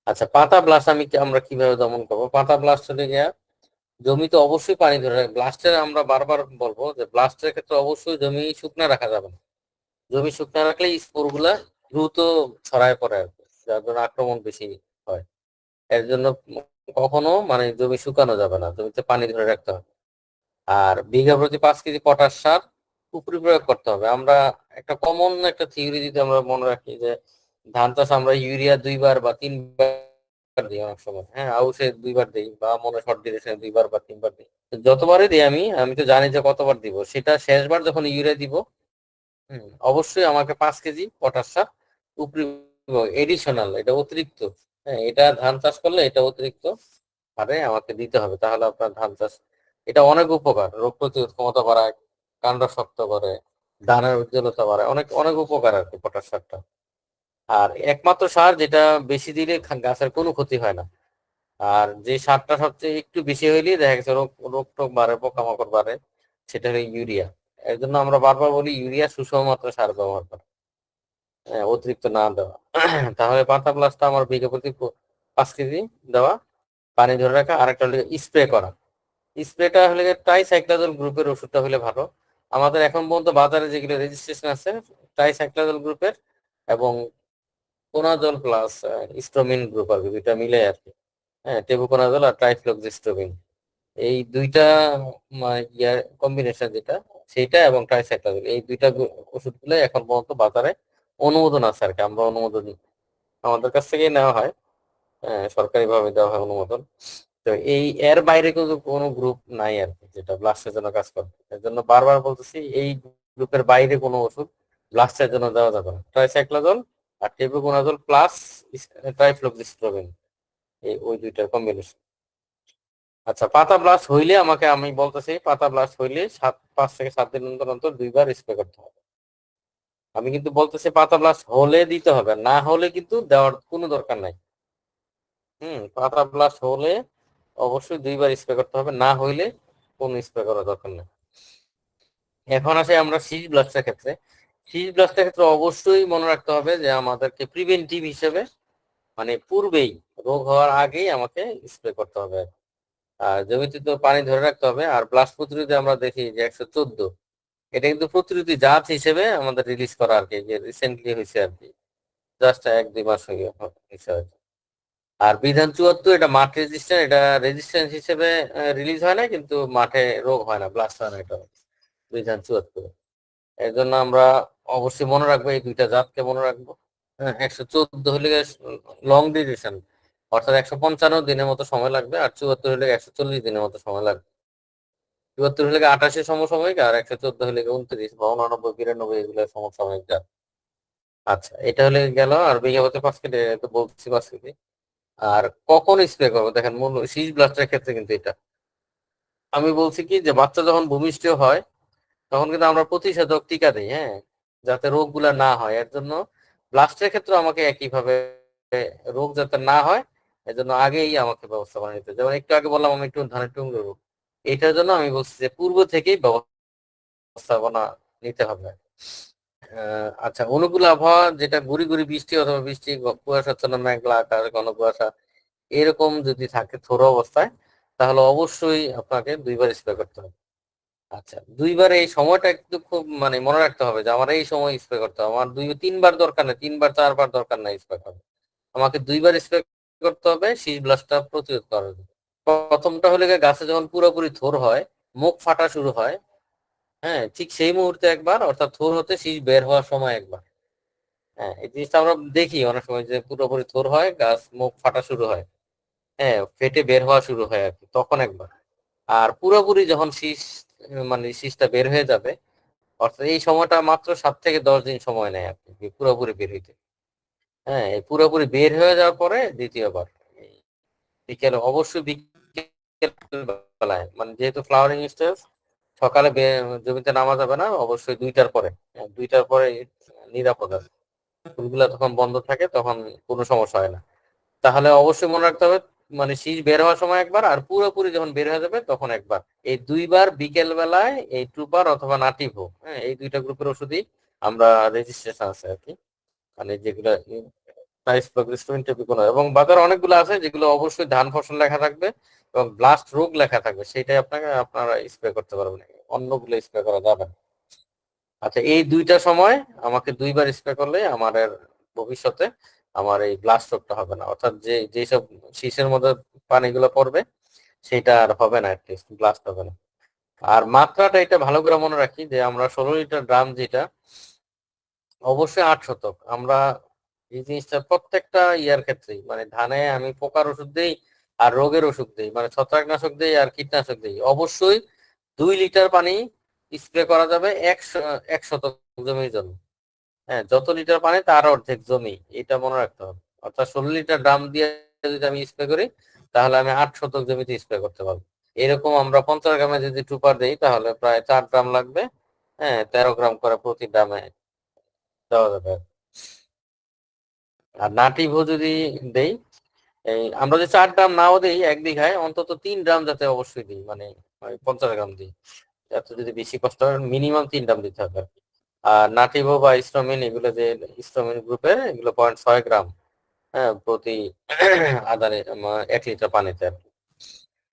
আচ্ছা, পাতা ব্লাস্ট আমরা কিভাবে দমন করবো? পাতা ব্লাস্ট হলে গিয়া জমিতে অবশ্যই পানি ধরে রাখবে। ব্লাস্টের আমরা বারবার বলবো যে ব্লাস্টের ক্ষেত্রে অবশ্যই জমি শুকনা রাখা যাবে না। জমি শুকনা রাখলে স্পোর গুলা দ্রুত ছড়ায় পড়ে আর কি, যার জন্য আক্রমণ বেশি হয়। এর জন্য কখনো মানে জমি শুকানো যাবে না, জমিতে পানি ধরে রাখতে হবে। আর বিঘা প্রতি 5 কেজি পটাশ সার উপরি প্রয়োগ করতে হবে। আমরা একটা কমন একটা থিওরি যদি আমরা মনে রাখি যে ধান চাষ আমরা ইউরিয়া 2 বার বা 3 বার দিই অনেক সময়, হ্যাঁ, আউশে 2 বার দিই, বা মনে শর্ট ডিরেকশনে 2 বার বা 3 বার দিই। তো যতবারই দিই আমি আমি তো জানি যে কতবার দিব, সেটা শেষবার যখন ইউরিয়া দিব, অবশ্যই আমাকে 5 কেজি পটাশ সার উপরি, এডিশনাল, এটা অতিরিক্ত। হ্যাঁ, এটা ধান চাষ করলে এটা অতিরিক্ত হারে আমাকে দিতে হবে, তাহলে আপনার ধান চাষ, এটা অনেক উপকার, রোগ প্রতিরোধ ক্ষমতা বাড়ায়, কাণ্ড শক্ত করে, ধানের উজ্জ্বলতা বাড়ায়, অনেক অনেক উপকার আর কি পটাশ সারটা। আর একমাত্র সার যেটা বেশি দিলে গাছের কোনো ক্ষতি হয় না। আর যে সারটা সবচেয়ে একটু বেশি হইলেই দেখা গেছে রোগ রোগ টোগ বাড়ে, পোকামাকড় বাড়ে, সেটা হলো ইউরিয়া। এর জন্য আমরা বারবার বলি ইউরিয়া সুষম মাত্রা সার ব্যবহার করা, হ্যাঁ, অতিরিক্ত না দেওয়া। তাহলে পাতা প্লাসটা আমার বিঘা প্রতি 5 কেজি দেওয়া, পানি ধরে রাখা। আর একটা হলো স্প্রে করা। স্প্রেটা হলে ট্রাইসাইক্লোজল গ্রুপের ওষুধটা হলে ভালো। আমাদের এখন পর্যন্ত বাজারে যেগুলো রেজিস্ট্রেশন আছে ট্রাইসাইক্লোজল গ্রুপের এবং কোনাজল প্লাস স্ট্রোমিন গ্রুপ আর কি, দুইটা মিলে আর কি, হ্যাঁ, টেবুকোনাজল আর ট্রাইফ্লক্সিস্ট্রোবিন, এই দুইটা ইয়ার কম্বিনেশন যেটা, সেইটা এবং ট্রাইসাইক্লোজল, এই দুইটা ওষুধগুলো এখন পর্যন্ত বাজারে অনুমোদন আছে আর কি, আমরা অনুমোদন আমাদের কাছ থেকেই নেওয়া হয়, সরকারি ভাবে দেওয়া হয় অনুমোদন। তো এর বাইরে কিন্তু কোনো গ্রুপ নাই আর কি যেটা ব্লাস্টের জন্য কাজ করে। এর জন্য বারবার বলতেছি এই গ্রুপের বাইরে কোনো ওষুধ ব্লাস্টের জন্য দেওয়া যাবে না। ট্রাইসাইক্লোজল আর টেবুকোনাজল প্লাস ট্রাইফ্লক্সিস্ট্রোবিন, এই ওই দুইটার কম্বিনেশন। আচ্ছা, পাতা ব্লাস্ট হইলে আমি বলতেছি, পাতা ব্লাস্ট হইলে 5 থেকে 7 দিন অন্তর অন্তর 2বার স্প্রে করতে হবে। আমি কিন্তু বলতেছি পাতা ব্লাস্ট হলে দিতে হবে, না হলে কিন্তু দেওয়ার কোনো দরকার নাই। পাতা ব্লাস্ট হলে অবশ্যই 2বার স্প্রে করতে হবে, না হইলে কোনো স্প্রে করার দরকার নেই। এখন আসে আমরা শীষ ব্লাস্টের ক্ষেত্রে। শীষ ব্লাস্টের ক্ষেত্রে অবশ্যই মনে রাখতে হবে যে আমাদেরকে প্রিভেন্টিভ হিসেবে, মানে পূর্বেই, রোগ হওয়ার আগেই আমাকে স্প্রে করতে হবে। আর জমিতে তো পানি ধরে রাখতে হবে। আর ব্লাস্ট প্রতিরোধী আমরা দেখি যে 114, এটা কিন্তু প্রতিরোধী জাত হিসেবে আমাদের রিলিজ করা আর কি, যে রিসেন্টলি হয়েছে আর কি, জাস্ট 1-2 মাস হয়েছে আর কি। আর বিধান 74 এটা মাঠ রেজিস্ট্যান্ট, এটা রেজিস্ট্যান্স হিসেবে রিলিজ হয় না, কিন্তু মাঠে রোগ হয় না, ব্লাস্ট হয় না, এটা বিধান 74। এর জন্য আমরা অবশ্যই মনে রাখবো, এই দুইটা জাতকে মনে রাখবো। হ্যাঁ, 114 হলে লং ডিউরেশন, অর্থাৎ 155 দিনের মতো সময় লাগবে, আর 74 হলে 140 দিনের মতো সময় লাগবে। 74 হলে 28 সমসাময়িক, আর 114 হলে 29 বা 89, 92 এগুলো সমসাময়িক জাত। আচ্ছা, এটা হলে গেল। আর বিঘা প্রতি 5 কেজি তো বলছি 5 কেজি। আর কখন স্প্রে করবো, দেখেন মূল শীষ ব্লাস্টের ক্ষেত্রে কিন্তু এটা আমি বলছি কি, যে বাচ্চা যখন ভূমিষ্ঠ হয় তখন কিন্তু আমরা প্রতিষেধক টিকা দিই, হ্যাঁ, যাতে রোগগুলা না হয়। এর জন্য ব্লাস্টের ক্ষেত্রে আমাকে একইভাবে রোগ যাতে না হয়, এর জন্য আগেই আমাকে ব্যবস্থাপনা নিতে হবে। যেমন একটু আগে বললাম আমি একটু ধানের টুকরো রোগ, এটার জন্য আমি বলছি যে পূর্ব থেকেই ব্যবস্থাপনা নিতে হবে। আচ্ছা, অনুকূল আবহাওয়া যেটা গুড়ি গুড়ি বৃষ্টি অথবা বৃষ্টি, কুয়াশাচ্ছন্ন মেঘলা আকাশ, ঘন কুয়াশা এরকম যদি থাকে থোড়ো অবস্থায়, তাহলে অবশ্যই আপনাকে 2বার স্প্রে করতে হবে। আচ্ছা, 2বার এই সময়টা একটু খুব মানে মনে রাখতে হবে যে আমার এই সময় স্প্রে করতে হবে। আমার 2-3বার দরকার নেই, 3-4বার দরকার নাই স্প্রে করা, আমাকে 2বার স্প্রে করতে হবে শীষ ব্লাস্টটা প্রতিরোধ করার জন্য। প্রথমটা হলে গিয়ে গাছে যখন পুরোপুরি থোর হয়, মুখ ফাটা শুরু হয়, হ্যাঁ, ঠিক সেই মুহূর্তে একবার, অর্থাৎ থোর হতে শীষ বের হওয়ার সময় একবার। হ্যাঁ, এই জিনিসটা আমরা দেখি অনেক সময় যে পুরোপুরি থোর হয়, গাছ মুখ ফাটা শুরু হয়, হ্যাঁ, ফেটে বের হওয়া শুরু হয় আর কি, তখন একবার। আর পুরোপুরি যখন শীষ, মানে শীষটা বের হয়ে যাবে, অর্থাৎ এই সময়টা মাত্র 7 থেকে 10 দিন সময় নেয় আর কি পুরোপুরি বের হইতে। হ্যাঁ, এই পুরোপুরি বের হয়ে যাওয়ার পরে দ্বিতীয়বার এই বিকেলে, অবশ্যই বিকেল বেলায়, মানে যেহেতু ফ্লাওয়ারিং স্টেজ, সকালে জমিতে নামা যাবে না, অবশ্যই 2টার পরে। হ্যাঁ, 2টার পরে নিরাপদ আছে, ফুলগুলা তখন বন্ধ থাকে, তখন কোনো সমস্যা হয় না। তাহলে অবশ্যই মনে রাখতে হবে, মানে শীষ বের হওয়ার সময় একবার, আর পুরোপুরি যখন বের হয়ে যাবে তখন একবার। এই 2বার বিকেল বেলায় এই ট্রুপার অথবা নাটিভো, হ্যাঁ, এই 2টা গ্রুপের ওষুধই আমরা রেজিস্ট্রেশন আছে আর কি, মানে যেগুলো প্রাইস এবং বাজারে অনেকগুলো আছে যেগুলো অবশ্যই ধান ফসল লেখা থাকবে এবং ব্লাস্ট রোগ লেখা থাকবে, সেটাই আপনারা স্প্রে করতে পারবেন, অন্যগুলো স্প্রে করা যাবে না। আচ্ছা, এই 2টা সময় আমাকে 2বার স্প্রে করলে আমার ভবিষ্যতে আমার এই ব্লাস্ট রোগটা হবে না, অর্থাৎ যেসব শীষের মধ্যে পানিগুলো পড়বে সেটা আর হবে না, অ্যাটলিস্ট ব্লাস্ট হবে না। আর মাত্রাটা এটা ভালো করে মনে রাখি যে আমরা 16 লিটার ড্রাম যেটা, অবশ্যই 8 শতক। আমরা এই জিনিসটা প্রত্যেকটা ইয়ার ক্ষেত্রেই, মানে ধানে আমি পোকার ওষুধ দিই আর রোগের ওষুধ দিই, মানে ছত্রাকনাশক দিই আর কীটনাশক দিই, অবশ্যই 2 লিটার পানি স্প্রে করা যাবে 1 শতক জমির জন্য। হ্যাঁ, যত লিটার পানি তার অর্ধেক জমি, এটা মনে রাখতে হবে। অর্থাৎ 16 লিটার ড্রাম দিয়ে যদি আমি স্প্রে করি, তাহলে আমি 8 শতক জমিতে স্প্রে করতে পারবো। এরকম আমরা 50 গ্রামে যদি টুপার দিই তাহলে প্রায় 4 ড্রাম লাগবে, হ্যাঁ, 13 গ্রাম করে প্রতি ড্রামে দেওয়া যাবে। আর নাটিভো যদি দেই, এই আমরা যে 4 গ্রাম নাও দিই 1 বিঘায়, অন্তত 3 গ্রাম যাতে অবশ্যই দিই, মানে 50 গ্রাম দিই। এত যদি বেশি কষ্ট হয় মিনিমাম 3 গ্রাম দিতে হবে। আর নাটিভো বা স্ট্রমিন, এগুলো যে স্ট্রমিন গ্রুপের, এগুলো 0.6 গ্রাম, হ্যাঁ, প্রতি আদারে 1 লিটার পানিতে আর কি।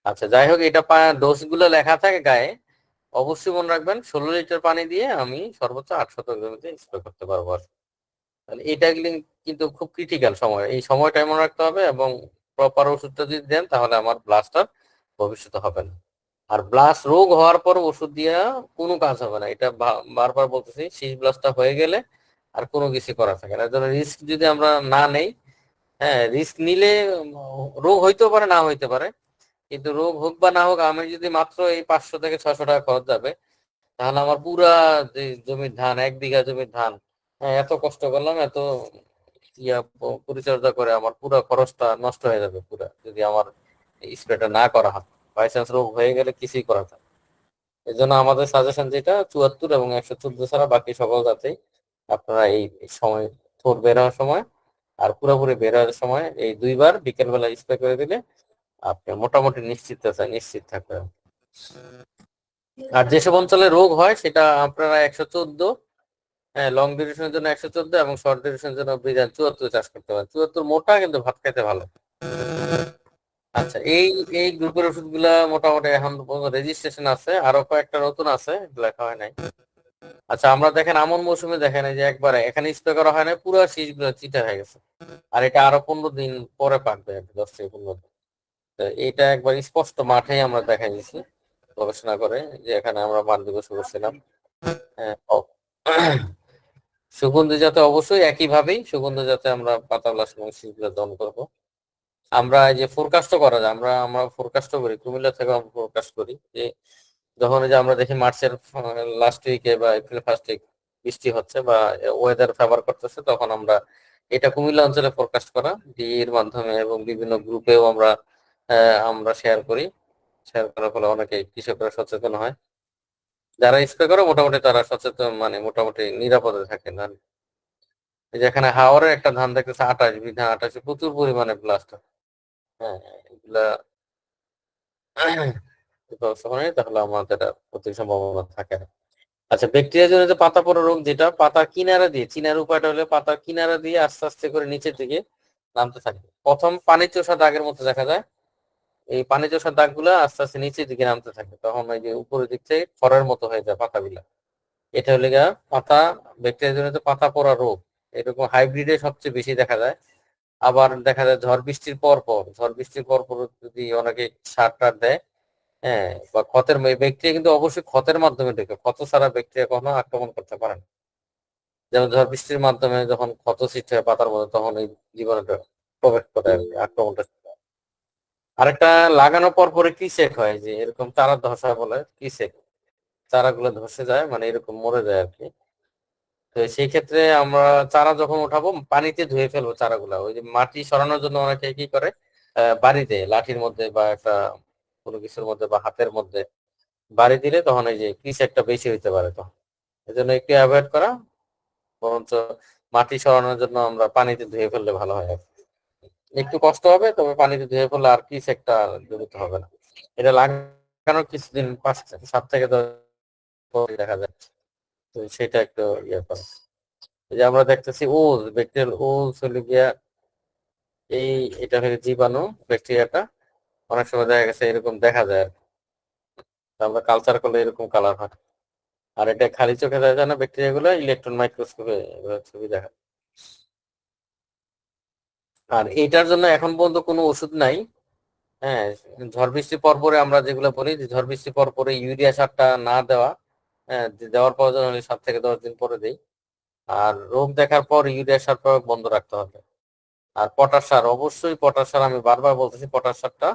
আচ্ছা, যাই হোক, এটা ডোজ গুলো লেখা থাকে গায়ে। অবশ্যই মনে রাখবেন 16 লিটার পানি দিয়ে আমি সর্বোচ্চ 800 জমিতে স্প্রে করতে পারবো আর কি। তাহলে এটা কিন্তু খুব ক্রিটিক্যাল সময়, এই সময়টা মনে রাখতে হবে, এবং প্রপার ওষুধটা যদি দেন তাহলে আমার ব্লাস্টার ভবিষ্যতে হবে না। আর ব্লাস্ট রোগ হওয়ার পর ওষুধ দিয়া কোনো কাজ হবে না, এটা বারবার বলতেছি। শীষ ব্লাস্টটা হয়ে গেলে আর কোনো কিছু করা থাকে না। এর জন্য রিস্ক যদি আমরা না নেই, হ্যাঁ, রিস্ক নিলে রোগ হইতেও পারে, না হইতে পারে, কিন্তু রোগ হোক বা না হোক, আমি যদি মাত্র এই 500 থেকে 600 টাকা খরচ যাবে, তাহলে আমার পুরা যে জমির ধান, 1 বিঘা জমির ধান, হ্যাঁ, এত কষ্ট করলাম, এত পরিচর্যা করে আমার পুরো খরচটা নষ্ট হয়ে যাবে পুরা, যদি আমার স্প্রেটা না করা হয়। বাই চান্স রোগ হয়ে গেলে কিছুই করা যায়। এই জন্য আমাদের সাজেশন যেটা, 74 এবং 114 ছাড়া বাকি সকল জাতেই আপনারা এই সময়, থোর বের হওয়ার সময় আর পুরোপুরি বের হওয়ার সময়, এই 2 বার বিকেল বেলা স্প্রে করে দিলে আপনি মোটামুটি নিশ্চিত থাকবেন। আর যেসব অঞ্চলে রোগ হয় সেটা আপনারা 114, হ্যাঁ, লং ডিউরেশনের জন্য 114 এবং শর্ট ডিউরেশনের জন্য বিধান 74 চাষ করতে পারেন। 74 মোটা, কিন্তু ভাত খাইতে ভালো। আচ্ছা, এই এই গ্রুপের ওষুধগুলা মোটামুটি এখন রেজিস্ট্রেশন আছে, আরো কয়েকটা নতুন আছে, লেখা হয় নাই। আচ্ছা, আমরা দেখেন আমন মৌসুমে দেখেন এই যে একবারে এখানে স্প্রে করা হয় না, পুরো শীষ গুলো চিটা হয়ে গেছে। আর এটা আরো 15 দিন পরে পাকবে, 10 থেকে 15 দিন। তো এটা একবার স্পষ্ট মাঠেই আমরা দেখাই দিচ্ছি গবেষণা করে, যে এখানে আমরা মান দিবস করছিলাম। হ্যাঁ, সুগন্ধি জাতে অবশ্যই একইভাবেই সুগন্ধি জাতে আমরা পাতা ব্লাস্ট এবং শীষগুলো দমন করবো। আমরা এই যে ফোরকাস্টও করা যায়, আমরা ফোরকাস্টও করি, কুমিল্লা থেকে আমরা ফোরকাস্ট করি, যে যখন এই যে আমরা দেখি মার্চের লাস্ট উইকে বা এপ্রিল ফার্স্ট উইক বৃষ্টি হচ্ছে বা ওয়েদার ফেভার করতেছে, তখন আমরা এটা কুমিল্লা অঞ্চলে ফোরকাস্ট করা এর মাধ্যমে এবং বিভিন্ন গ্রুপেও আমরা শেয়ার করার ফলে অনেকে কৃষকরা সচেতন হয়। যারা স্প্রে করে মোটামুটি তারা সচেতন, মানে মোটামুটি নিরাপদে থাকে না। এই যে এখানে হাওরের একটা ধান দেখতেছে 28 বিঘা, 28 প্রচুর পরিমাণে ব্লাস্ট। হ্যাঁ, এগুলা ব্যবস্থা করে নিই, তাহলে আমাদের প্রতি সম্ভাবনা থাকে না। আচ্ছা, ব্যাকটেরিয়া জনিত পাতা পড়া রোগ, যেটা পাতার কিনারা দিয়ে, চিনার উপায়টা হলে পাতার কিনারা দিয়ে আস্তে আস্তে করে নিচের দিকে নামতে থাকে। প্রথম পানি চোষা দাগের মতো দেখা যায়, এই পানি চোষা দাগ গুলা আস্তে আস্তে নিচের দিকে নামতে থাকে, তখন ওই যে উপরের দিক থেকে খড়ের মতো হয়ে যায় পাতাগুলা। এটা হলে গিয়া পাতা, ব্যাকটেরিয়া জনিত পাতা পড়া রোগ। এরকম হাইব্রিডে সবচেয়ে বেশি দেখা যায়। আবার দেখা যায় ঝড় বৃষ্টির পর পর যদি অনেকে সার টার দেয়, হ্যাঁ, বা ব্যাকটেরিয়া কিন্তু অবশ্যই ক্ষতের মাধ্যমে ঢোকে, ক্ষত ছাড়া ব্যাকটেরিয়া কখনো আক্রমণ করতে পারে না। যেমন ঝড় বৃষ্টির মাধ্যমে যখন ক্ষত সৃষ্টি হয় পাতার মধ্যে, তখন এই জীবাণুটা প্রবেশ করে আর কি, আক্রমণটা শুরু হয়। আরেকটা, লাগানোর পর পরে ক্রিসেক হয়, যে এরকম চারা ধসা বলে ক্রিসেক, চারাগুলো ধসে যায়, মানে এরকম মরে যায় আর কি। তো সেই ক্ষেত্রে আমরা চারা যখন উঠাবো পানিতে ধুয়ে ফেলবো চারাগুলা। ওই যে মাটি সরানোর জন্য অনেকে কি করে, বাড়িতে লাঠির মধ্যে বা একটা কোনো কিছুর মধ্যে বা হাতের মধ্যে বাড়ি দিলে তখন এই যে পিচ একটা বেশি হইতে পারে, তখন এই জন্য একটু অ্যাভয়েড করা, বরঞ্চ মাটি সরানোর জন্য আমরা পানিতে ধুয়ে ফেললে ভালো হয় আর কি। একটু কষ্ট হবে, তবে পানিতে ধুয়ে ফেললে আর পিচ একটা জড়িত হবে না। এটা লাগানোর কিছুদিন 5 থেকে 7 থেকে 10 পরে দেখা যায়, তো সেটা একটু ইয়ে করে। এই যে আমরা দেখতেছি ব্যাকটেরিয়াল চলে গিয়া, এই এটা হচ্ছে জীবাণু, ব্যাকটেরিয়াটা অনেক সময় দেখা গেছে এরকম দেখা যায় আর কি। তো আমরা কালচার করলে এরকম কালার হয়। আর এটা খালি চোখে দেখা যায় না, ব্যাকটেরিয়া গুলো ইলেকট্রন মাইক্রোস্কোপে ছবি দেখা। আর এটার জন্য এখন পর্যন্ত কোনো ওষুধ নাই। হ্যাঁ, ঝড় বৃষ্টি পরপরে আমরা যেগুলো বলি, যে ঝড় বৃষ্টি পরপরে ইউরিয়া সারটা না দেওয়া, হ্যাঁ, দেওয়ার প্রয়োজন হলে 7 থেকে 10 দিন পরে দেই। আর রোগ দেখার পর ইউরিয়া সার প্রয়োগ বন্ধ রাখতে হবে। আর পটাশ সার, অবশ্যই পটাশ সার, আমি বারবার বলতেছি পটাশ সারটা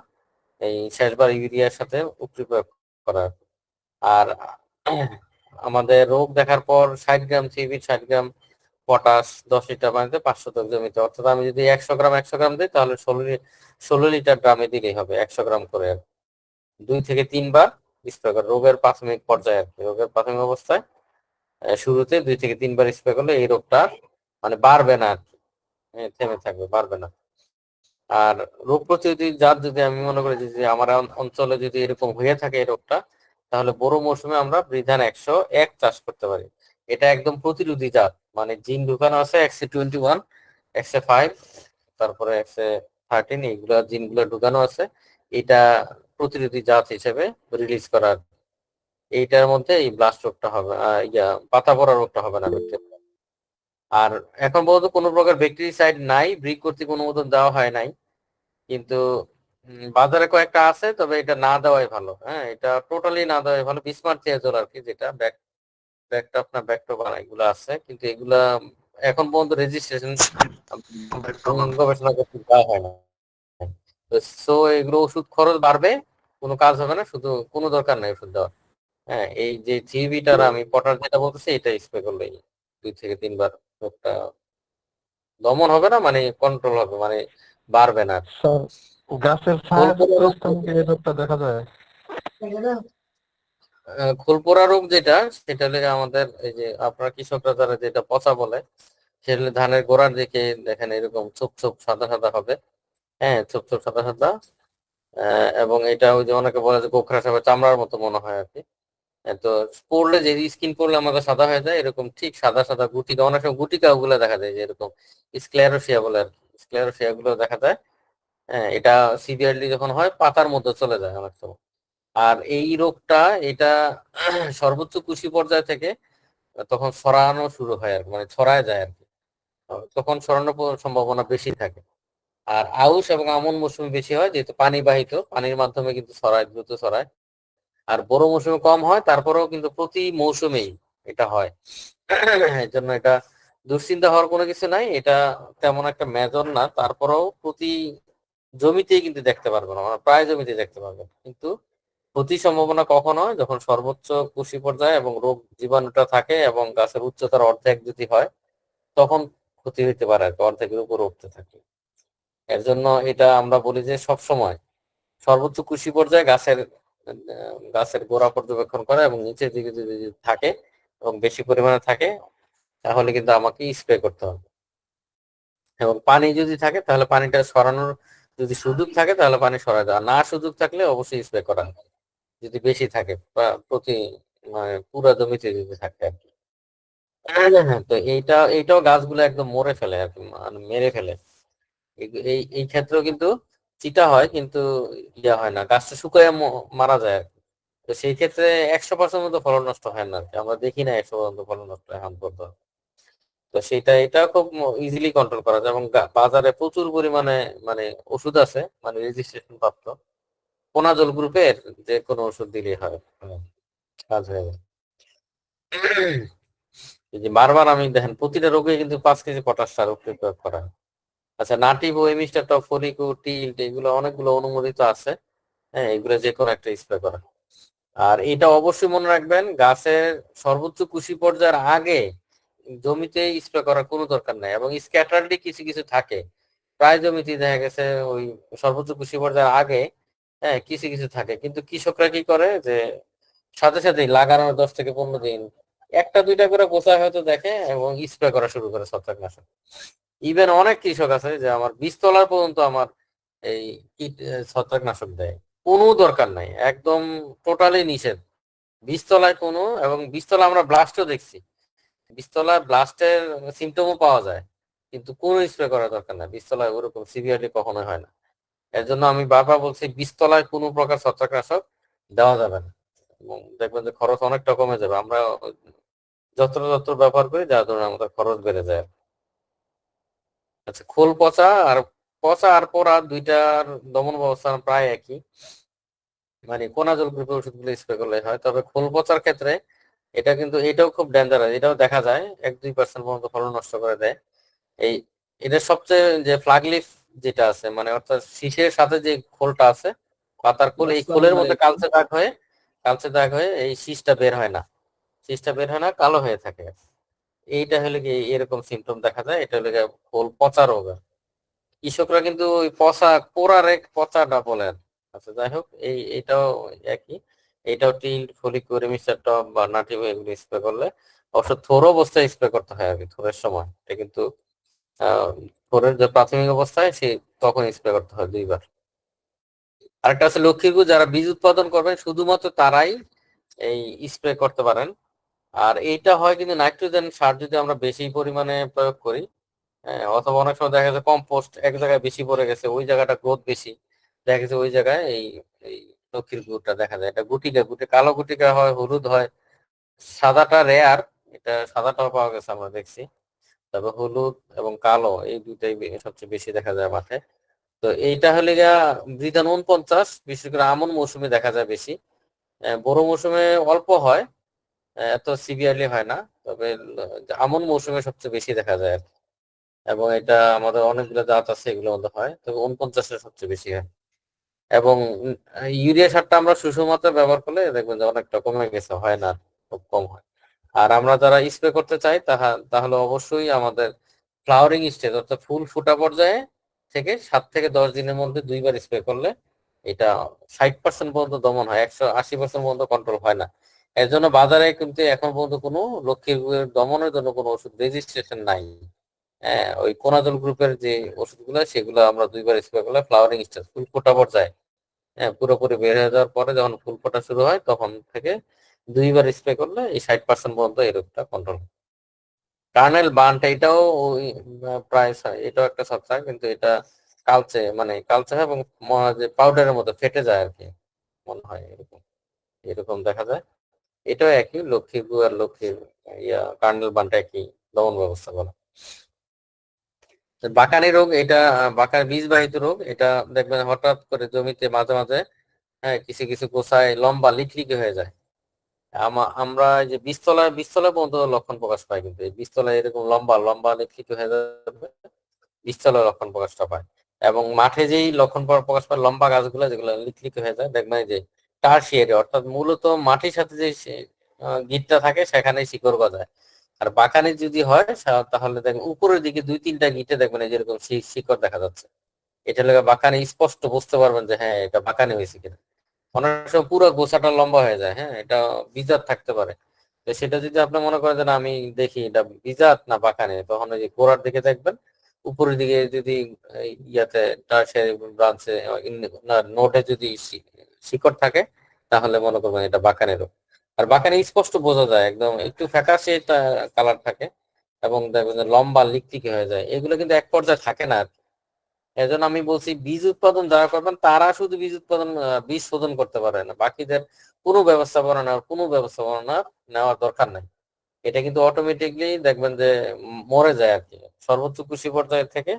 এই শেষবার ইউরিয়ার সাথে উপরি প্রয়োগ করা। আর আমাদের রোগ দেখার পর 60 গ্রাম সিভিট, 60 গ্রাম পটাশ 10 লিটার পানিতে 500 জমিতে, অর্থাৎ আমি যদি 100 গ্রাম দিই তাহলে 16 লিটার ড্রামে দিলেই হবে 100 গ্রাম করে। 2 থেকে 3 বার স্প্রে করে রোগের প্রাথমিক পর্যায়ে আর কি, রোগের প্রাথমিক অবস্থায় শুরুতে 2 থেকে 3 বার স্প্রে করলে এই রোগটা মানে বাড়বে না আর কি। থেমে থাকবে, বাড়বে না। আর রোগ প্রতিরোধী জাত যদি আমি মনে করি যে আমার অঞ্চলে যদি এরকম হয়ে থাকে এই রোগটা, তাহলে বড় মৌসুমে আমরা বৃধান 101 চাষ করতে পারি। এটা একদম প্রতিরোধী জাত, মানে জিন ঢুকানো আছে XC21, XA5, তারপরে XA13, এইগুলা জিনগুলো ঢুকানো আছে। এটা প্রতিরোধী জাত হিসেবে রিলিজ করার। এইটার মধ্যে এই ব্লাস্ট রোগটা হবে, পাতা পড়া রোগটা হবে না। আর এখন পর্যন্ত কোনো প্রকার ব্যাকটেরিসাইড নাই, ব্রিক কর্তৃক অনুমোদন দেওয়া হয় নাই, কিন্তু বাজারে কয়েকটা আছে, তবে এটা না দেওয়াই ভালো। হ্যাঁ, এটা টোটালি না দেওয়াই ভালো। বিসমার্ট থেয়াজল আর কি, যেটা ব্যাকটা আপনার ব্যাকটোবার এগুলো আছে, কিন্তু এগুলা এখন পর্যন্ত রেজিস্ট্রেশন গবেষণা করতে দেওয়া হয় না। সো এগুলো ওষুধ খরচ বাড়বে, কোনো কাজ হবে না, শুধু কোনো দরকার নাই ওষুধ দেওয়ার। হ্যাঁ, এই যে জিবিটার আমি পটার যেটা বলতেছি, এটা স্প্রে করলেই 2 থেকে 3 বার রোগটা দমন হবে না, মানে কন্ট্রোল হবে, মানে বাড়বে না। স্যার, গাছের ছায়াযুক্ত স্থানে কি এই রোগটা দেখা যায়? খোলপোড়া রোগ যেটা, সেটা হলে আমাদের এই যে আপনার কৃষকরা যারা যেটা পচা বলে, সেটা হলে ধানের গোড়ার দিকে দেখেন এরকম ছোপ ছোপ সাদা সাদা হবে। হ্যাঁ, ছোপ ছোপ সাদা সাদা। এবং এটা ওই যে অনেকে বলে যে গোখরা সাপের চামড়ার মতো মনে হয় আর কি। তো পড়লে যে স্কিন পড়লে আমাদের সাদা হয়ে যায়, এরকম ঠিক সাদা সাদা গুটিকা, অনেক সময় গুটিকা ওগুলো দেখা যায় যে এরকম স্ক্লেরোসিয়া বলে আর কি, স্ক্লেরোসিয়া গুলো দেখা যায়। হ্যাঁ, এটা সিভিয়ারলি যখন হয় পাতার মধ্যে চলে যায় অনেক সময়। আর এই রোগটা এটা সর্বোচ্চ কুশি পর্যায় থেকে তখন ছড়ানো শুরু হয় আর কি, মানে ছড়ায় যায় আর কি। তখন ছড়ানোর সম্ভাবনা বেশি থাকে। আর আউশ এবং আমন মৌসুমে বেশি হয়, যেহেতু পানি বাহিত, পানির মাধ্যমে কিন্তু ছড়ায়, দ্রুত ছড়ায়। আর বড় মৌসুমে কম হয়, তারপরেও কিন্তু প্রতি মৌসুমেই এটা হয়। এর জন্য এটা দুশ্চিন্তা হওয়ার কোনো কিছু নাই। এটা তেমন একটা মেজর না, তারপরেও প্রতি জমিতেই কিন্তু দেখতে পারবেন, আমরা প্রায় জমিতে দেখতে পারবেন। কিন্তু ক্ষতির সম্ভাবনা কখন হয়, যখন সর্বোচ্চ কুশি পর্যায়ে এবং রোগ জীবাণুটা থাকে এবং গাছের উচ্চতার অর্ধেক যদি হয়, তখন ক্ষতি হইতে পারে আর কি, অর্ধেকের উপর উঠতে থাকে। এর জন্য এটা আমরা বলি যে সব সময় সর্বোচ্চ কুশি পর্যায়ে গাছের গোড়া পর্যবেক্ষণ করা, এবং নিচের দিকে যদি থাকে এবং বেশি পরিমাণে থাকে, তাহলে কিন্তু আমাকে স্প্রে করতে হবে। এবং পানি যদি থাকে তাহলে পানিটা সরানোর যদি সুযোগ থাকে তাহলে পানি সরায় দেওয়া, না সুযোগ থাকলে অবশ্যই স্প্রে করা, যদি বেশি থাকে বা প্রতি মানে পুরো জমিতে যদি থাকে আর কি। হ্যাঁ, তো এইটাও গাছগুলো একদম মরে ফেলে আর কি, মানে মেরে ফেলে। এই এই ক্ষেত্রেও কিন্তু চিটা হয়, কিন্তু ইয়া হয় না, গাছটা শুকিয়ে মারা যায় আর কি। তো সেই ক্ষেত্রে 100% মতো ফলন নষ্ট হয় না আর কি, আমরা দেখি না 100% ফলন নষ্ট হয় এখন পর্যন্ত। তো এটা খুব ইজিলি কন্ট্রোল করা যায়, এবং বাজারে প্রচুর পরিমাণে মানে ওষুধ আছে, মানে রেজিস্ট্রেশন প্রাপ্ত কোনাজল গ্রুপের, যে কোনো ওষুধ দিলেই হয়, কাজ হয়ে যায়। এই যে বারবার আমি দেখেন প্রতিটা রোগে কিন্তু 5 কেজি পটাশ সার প্রয়োগ করা হয়। আচ্ছা, নাটিভ, এমিস্টার টপ, ফলিকো, টিল্ট, এগুলো অনেকগুলো অনুমোদিত আছে। হ্যাঁ, এগুলো যে কোনো একটা স্প্রে করা। আর এটা অবশ্যই মনে রাখবেন, গাছের সর্বোচ্চ কুশি পর্যায়ের আগে জমিতে স্প্রে করার কোনো দরকার নাই, এবং স্ক্যাটারডি কিছু কিছু থাকে প্রায় জমিতে দেখা গেছে ওই সর্বোচ্চ কুশি পর্যায়ের আগে। হ্যাঁ, কিছু কিছু থাকে, কিন্তু কৃষকরা কি করে যে সাথে সাথে লাগানোর 10 থেকে 15 দিন একটা দুইটা করে গোছা হয়তো দেখে এবং স্প্রে করা শুরু করে ছত্রাকনাশক। ইভেন অনেক কৃষক আছে যে আমার বীজতলার পর্যন্ত আমার এই ছত্রাকনাশক দেয়, কোনো দরকার নাই, একদম টোটালি নিষেধ বীজতলায় কোনো। এবং বীজতলা আমরা ব্লাস্টও দেখছি, বীজতলায় ব্লাস্টের সিমটমও পাওয়া যায়, কিন্তু কোনো স্প্রে করার দরকার নাই, বীজতলায় ওরকম সিভিয়ারলি কখনোই হয় না। এর জন্য আমি বারবার বলছি বীজতলায় কোনো প্রকার ছত্রাকনাশক দেওয়া যাবে না, এবং দেখবেন যে খরচ অনেকটা কমে যাবে। আমরা যত্র ব্যবহার করি, যার জন্য আমাদের খরচ বেড়ে যায়। আচ্ছা, খোল পচা আর পোড়া দুইটার দমন ব্যবস্থা প্রায় একই, মানে কোনাজল গ্রুপের ওষুধগুলো স্প্রে করলে হয়। তবে খোল পচার ক্ষেত্রে এটা কিন্তু এটাও খুব ডেঞ্জারাস, এটাও দেখা যায় 1-2% পর্যন্ত ফলন নষ্ট করে দেয়। এই এটা সবচেয়ে যে ফ্লাগ লিফ যেটা আছে, মানে অর্থাৎ শীষের সাথে যে খোলটা আছে, পাতার খোল, এই খোলের মধ্যে কালচে দাগ হয়ে এই শীষটা বের হয় না, শীষটা বের হয় না, কালো হয়ে থাকে। এইটা হলে কি এরকম সিমটম দেখা যায়, এটা হলে গিয়ে খোল পচা রোগ। কৃষকরা কিন্তু ওই পোড়ার এক পচাটা বলেন। আচ্ছা, যাই হোক, এটাও একই। এটাও টিল্ড, ফলিকুর, মিস্টার টপ বা নাটিভ এগুলো স্প্রে করলে, অবশ্য থোর অবস্থায় স্প্রে করতে হয় আর কি, থোরের সময়। এটা কিন্তু আহ ফোরের যে প্রাথমিক অবস্থায় সে তখন স্প্রে করতে হয় 2 বার। আরেকটা আছে লক্ষ্মীগুড়, যারা বীজ উৎপাদন করবেন শুধুমাত্র তারাই এই স্প্রে করতে পারেন। আর এইটা হয় কিন্তু নাইট্রোজেন সার যদি আমরা বেশি পরিমাণে প্রয়োগ করি, অথবা অনেক সময় দেখা যাচ্ছে কম্পোস্ট এক জায়গায় বেশি পড়ে গেছে, ওই জায়গাটা গ্রোথ বেশি, দেখা গেছে ওই জায়গায় এই এই লক্ষ্মীর গুড়টা দেখা যায়। এটা গুটিকা গুটি কালো গুটিকা হয়, হলুদ হয়, সাদাটা রেয়ার, এটা সাদাটাও পাওয়া গেছে আমরা দেখছি। তবে হলুদ এবং কালো এই দুইটাই সবচেয়ে বেশি দেখা যায় মাঠে। তো এইটা হলে গিয়া বিধান 49, বিশেষ করে আমন মৌসুমে দেখা যায় বেশি। বড় মৌসুমে অল্প হয়, এত সিভিয়ারলি হয় না, তবে আমন মৌসুমে সবচেয়ে বেশি দেখা যায় আর কি। এবং এটা আমাদের অনেকগুলো জাত আছে, এগুলোর মধ্যে হয়, তবে 49 সবচেয়ে বেশি হয়। এবং ইউরিয়া সারটা আমরা সুষম মাত্রায় ব্যবহার করলে দেখবেন যে অনেকটা কমে গেছে, হয় না, খুব কম হয়। আর আমরা যারা স্প্রে করতে চাই তাহলে অবশ্যই আমাদের ফ্লাওয়ারিং স্টেজ অর্থাৎ ফুল ফোটা পর্যায়ে থেকে 7 থেকে 10 দিনের মধ্যে 2 বার স্প্রে করলে এটা 60% পর্যন্ত দমন হয়, 180% পর্যন্ত কন্ট্রোল হয় না। এর জন্য বাজারে কিন্তু এখন পর্যন্ত কোনো লক্ষ্মীর রোগের দমনের জন্য কোনো ওষুধ রেজিস্ট্রেশন নাই। হ্যাঁ, ওই কোনাজল গ্রুপের যে ওষুধগুলো সেগুলো আমরা 2 বার স্প্রে করলে ফ্লাওয়ারিং স্টেজ ফুল ফোটা পর্যায়ে, হ্যাঁ, পুরোপুরি বের হয়ে যাওয়ার পরে যখন ফুল ফোটা শুরু হয় তখন থেকে 2 বার স্প্রে করলে এই 60% পর্যন্ত এই রোগটা কন্ট্রোল। কার্নেল বান্ট এটাও ওই প্রায় এটাও একটা ছত্রাক, কিন্তু এটা কালচে, মানে কালচে হয় এবং যে পাউডারের মতো ফেটে যায় আর কি, মনে হয় এরকম এরকম দেখা যায়। এটাও একই, লক্ষ্মীর গু আর লক্ষ্মীর কার্নেল বান্ট একই দমন ব্যবস্থা বলা। বাকানি রোগ, এটা বাকানি বীজবাহিত রোগ, এটা দেখবেন হঠাৎ করে জমিতে মাঝে মাঝে, হ্যাঁ, কিছু কিছু গোছায় লম্বা লিকলিকে হয়ে যায়। আমরা এই যে বীজতলায় পর্যন্ত লক্ষণ প্রকাশ পায়, কিন্তু এই বীজতলায় এরকম লম্বা লম্বা লিকলিকে হয়ে যাবে, বীজতলায় লক্ষণ প্রকাশটা পায়। এবং মাঠে যেই লক্ষণ প্রকাশ পায় লম্বা গাছগুলো যেগুলো লিকলিকে হয়ে যায়, দেখবেন এই যে টারশিয়ারি, অর্থাৎ মূলত মাটির সাথে যে গিঁটটা থাকে সেখানেই শিকড় গজায়। আর বাঁকানি যদি হয় তাহলে দেখবেন উপরের দিকে 2-3টা গিঁটে দেখবেন এই যেরকম শিকড় দেখা যাচ্ছে। এটা লেগে বাঁকানি স্পষ্ট বুঝতে পারবেন যে হ্যাঁ এটা বাঁকানি হয়েছে কিনা। অনেক সময় পুরো গোছাটা লম্বা হয়ে যায়, হ্যাঁ, এটা বীজাত থাকতে পারে। তো সেটা যদি আপনি মনে করেন যে না, আমি দেখি এটা বীজাত না বাঁকানি, তখন ওই যে গোড়ার দিকে দেখবেন, উপরের দিকে যদি ইয়াতে টার্সিয়ারি ব্রাঞ্চে নোটে যদি শিকড় থাকে তাহলে মনে করবেন এটা বাঁকানি রোগ। আর বাঁকানি স্পষ্ট বোঝা যায়, একদম একটু ফ্যাকাশে কালার থাকে এবং দেখবেন যে লম্বা লিকটিকি হয়ে যায়, এগুলো কিন্তু এক পর্যায়ে থাকে না আর কি। এজন্য আমি বলছি বীজ উৎপাদন যারা করবেন তারা শুধু বীজ শোধন করতে পারে না, বাকিদের কোনো ব্যবস্থাপনা নেওয়ার দরকার নাই। এটা কিন্তু অটোমেটিকলি দেখবেন যে মরে যায় আর কি, সর্বোচ্চ কৃষি পর্যায়ে থেকে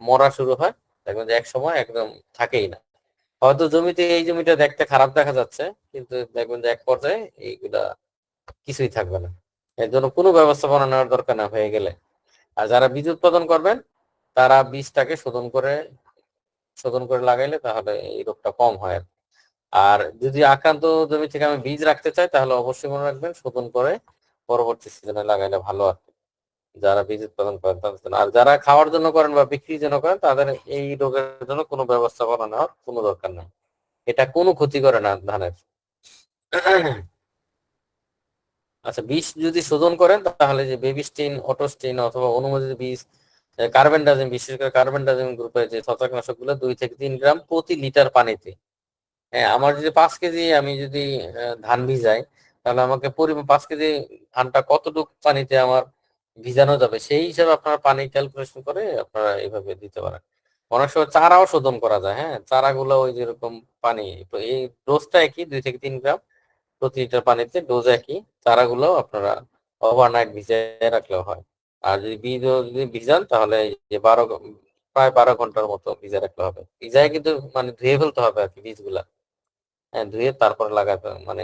মরা শুরু হয়, দেখবেন যে এক সময় একদম থাকেই না। হয়তো জমিতে এই জমিটা দেখতে খারাপ দেখা যাচ্ছে, কিন্তু দেখবেন যে এক পর্যায়ে এইগুলা কিছুই থাকবে না। এর জন্য কোনো ব্যবস্থাপনা নেওয়ার দরকার না হয়ে গেলে। আর যারা বীজ উৎপাদন করবেন তারা বীজটাকে শোধন করে লাগাইলে তাহলে এই রোগটা কম হয় আর কি। আর যদি আক্রান্ত জমি থেকে আমি বীজ রাখতে চাই তাহলে অবশ্যই মনে রাখবেন শোধন করে পরবর্তী সিজনে লাগাইলে ভালো আর কি, যারা বীজ উৎপাদন করেন তাদের জন্য। আর যারা খাওয়ার জন্য করেন বা বিক্রির জন্য করেন তাদের এই রোগের জন্য কোনো ব্যবস্থাপনা নেওয়ার কোনো দরকার নেই, এটা কোনো ক্ষতি করে না ধানের। আচ্ছা, বীজ যদি শোধন করেন তাহলে যে বেবিস্টিন, অটোস্টিন অথবা অনুমোদিত বীজ, কার্বেন্ডাজিম, বিশেষ করে কার্বেন্ডাজিম গ্রুপের যে ছত্রাকনাশক গুলো 2 থেকে 3 গ্রাম প্রতি লিটার পানিতে। হ্যাঁ, আমার যদি 5 কেজি আমি যদি ধান ভিজাই, তাহলে আমাকে পরিমাণ 5 কেজি ধানটা কতটুকু পানিতে আমার ভিজানো যাবে সেই হিসাবে আপনারা পানি ক্যালকুলেশন করে আপনারা এইভাবে দিতে পারেন। অনেক সময় চারাও শোধন করা যায়, হ্যাঁ, চারাগুলো ওই যেরকম পানি, তো এই ডোজটা একই, 2 থেকে 3 গ্রাম প্রতি লিটার পানিতে, ডোজ একই। চারাগুলো আপনারা ওভারনাইট ভিজিয়ে রাখলেও হয়। আর যদি বীজও যদি ভিজান তাহলে এই যে প্রায় 12 ঘন্টার মতো ভিজে রাখতে হবে। ভিজায় কিন্তু মানে ধুয়ে ফেলতে হবে আর কি বীজগুলা, হ্যাঁ, ধুয়ে তারপর লাগাতে মানে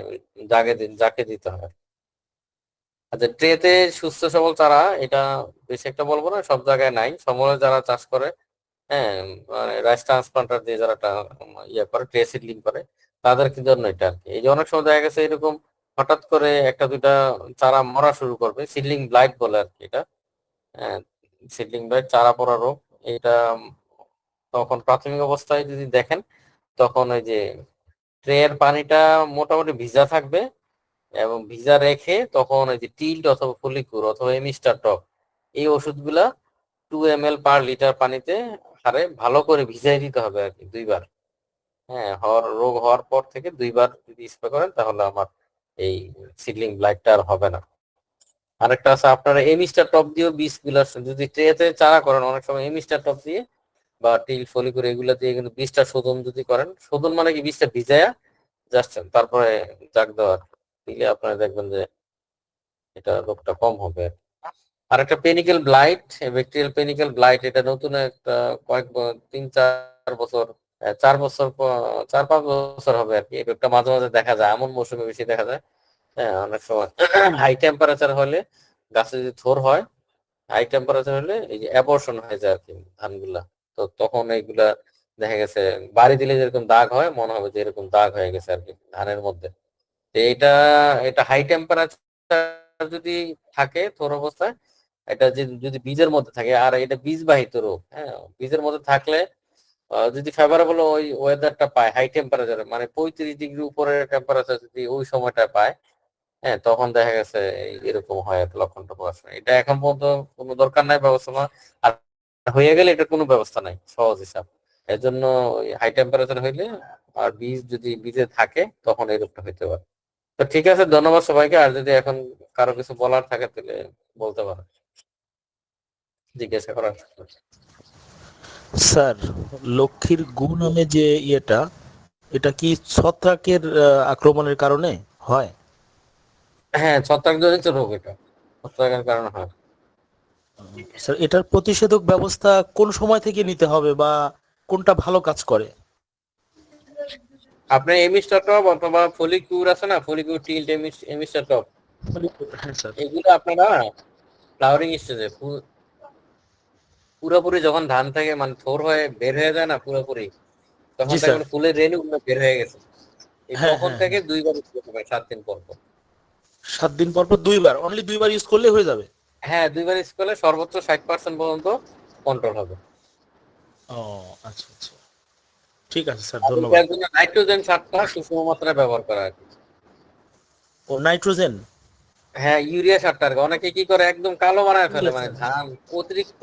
যাকে দিতে হয়। আচ্ছা, ট্রেতে সুস্থ সবল চারা, এটা বেশি একটা বলবো না, সব জায়গায় নাই, সমলে যারা চাষ করে, হ্যাঁ, মানে রাইস ট্রান্সপ্লান্টার দিয়ে যারা করে ট্রে সিডলিং করে তাদের কি জন্য এটা আর কি। এই যে অনেক সময় দেখা গেছে এরকম হঠাৎ করে একটা দুইটা চারা মরা শুরু করবে, সিডলিং ব্লাইট বলে আর কি এটা, হ্যাঁ, সিডলিং ব্লাইট, চারা পড়া রোগ। এটা তখন প্রাথমিক অবস্থায় যদি দেখেন তখন ওই যে ট্রের পানিটা মোটামুটি ভিজা থাকবে এবং ভিজা রেখে তখন ওই যে টিল্ট অথবা ফলিকুর অথবা এমিস্টার টপ এই ওষুধগুলা 2 ml পার লিটার পানিতে হারে ভালো করে ভিজাই দিতে হবে আর কি 2 বার। হ্যাঁ, রোগ হওয়ার পর থেকে 2 বার যদি স্প্রে করেন তাহলে আমার এই সিডলিং ব্লাইটটা আর হবে না। আরেকটা আছে, আপনারা এমিস্টার টপ দিয়েও বীজগুলা যদি ট্রেতে চারা করেন, অনেক সময় এমিস্টার টপ দিয়ে বা টিল ফলি করে এগুলা দিয়ে কিন্তু বীজটা শোধন যদি করেন, শোধন মানে কি বীজটা ভিজায়া জাস্ট তারপরে জাগ দেওয়া দিলে আপনারা দেখবেন যে এটা রোগটা কম হবে। আর একটা panicle blight, bacterial panicle blight, এটা নতুন একটা 3-4 বছর 4 বছর 4-5 বছর হবে আর কি। এই রোগটা মাঝে মাঝে দেখা যায়, এমন মৌসুমে বেশি দেখা যায়। হ্যাঁ, অনেক সময় হাই টেম্পারেচার হলে গাছে যদি থোর হয়, হাই টেম্পারেচার হলে এই যে অ্যাবর্শন হয়ে যায় আর কি ধানগুলা। তো তখন এইগুলা দেখা গেছে বাড়ি দিলে যেরকম দাগ হয়, মনে হবে যে এরকম দাগ হয়ে গেছে আর কি ধানের মধ্যে। তো এটা এটা হাই টেম্পারেচার যদি থাকে থোর অবস্থায়, এটা যদি বীজের মধ্যে থাকে, আর এটা বীজবাহিত রোগ, হ্যাঁ, বীজের মধ্যে থাকলে যদি ফেভারেবল ওই ওয়েদারটা পায়, হাই টেম্পারেচার মানে 35 ডিগ্রি উপরে টেম্পারেচার যদি ওই সময়টা পায়, হ্যাঁ, তখন দেখা গেছে এরকম হয় আর কি, লক্ষণটা প্রকাশ পায়। এটা এখন পর্যন্ত কোনো দরকার নাই ব্যবস্থা নেওয়ার। আর হয়ে গেলে এটা কোনো ব্যবস্থা নাই, সহজ হিসাব। এর জন্য হাই টেম্পারেচার হইলে আর বীজ যদি বীজে থাকে তখন এই রোগটা হইতে পারে। তো ঠিক আছে, ধন্যবাদ সবাইকে। আর যদি এখন কারো কিছু বলার থাকে তাহলে বলতে পারো, জিজ্ঞাসা করার। স্যার, লক্ষ্মীর গু নামে যে ইয়েটা, এটা কি ছত্রাকের আক্রমণের কারণে হয়? হ্যাঁ, ছত্রাকজনিত রোগ, এটা ছত্রাকের কারণে হয়। স্যার, এটার প্রতিষেধক ব্যবস্থা কোন সময় থেকে নিতে হবে বা কোনটা ভালো কাজ করে? আপনার এমিস্টার টপ অথবা ফলিকিউর আছে না, ফলিকিউর টিল্ট, এমিস্টার টপ, হ্যাঁ স্যার। এগুলো আপনারা ফ্লাওয়ারিং স্টেজে পুরোপুরি যখন ধান থেকে মানে থোর হয়ে বের হয়ে যায় না পুরোপুরি, তখন জি স্যার। দেখবেন ফুলের রেণু গুলো বের হয়ে গেছে। এই হ্যাঁ তখন হ্যাঁ থেকে 2 বার স্প্রে করবেন 7 দিন পর পর। 7 দিন পর পর 2 বার, অনলি 2 বার ইউজ করলে হয়ে যাবে? হ্যাঁ, 2 বার স্প্রে করলে সর্বোচ্চ 60% পর্যন্ত কন্ট্রোল হবে। ও আচ্ছা আচ্ছা, ঠিক আছে স্যার, আর ধন্যবাদ। এটার জন্য নাইট্রোজেন সারটা সুষম মাত্রায় ব্যবহার করা আর কি। ও নাইট্রোজেন? হ্যাঁ, ইউরিয়া সারটা আর কি। অনেকে কি করে একদম কালো বানায় ফেলে, মানে ইউরিয়া সার। ধান অতিরিক্ত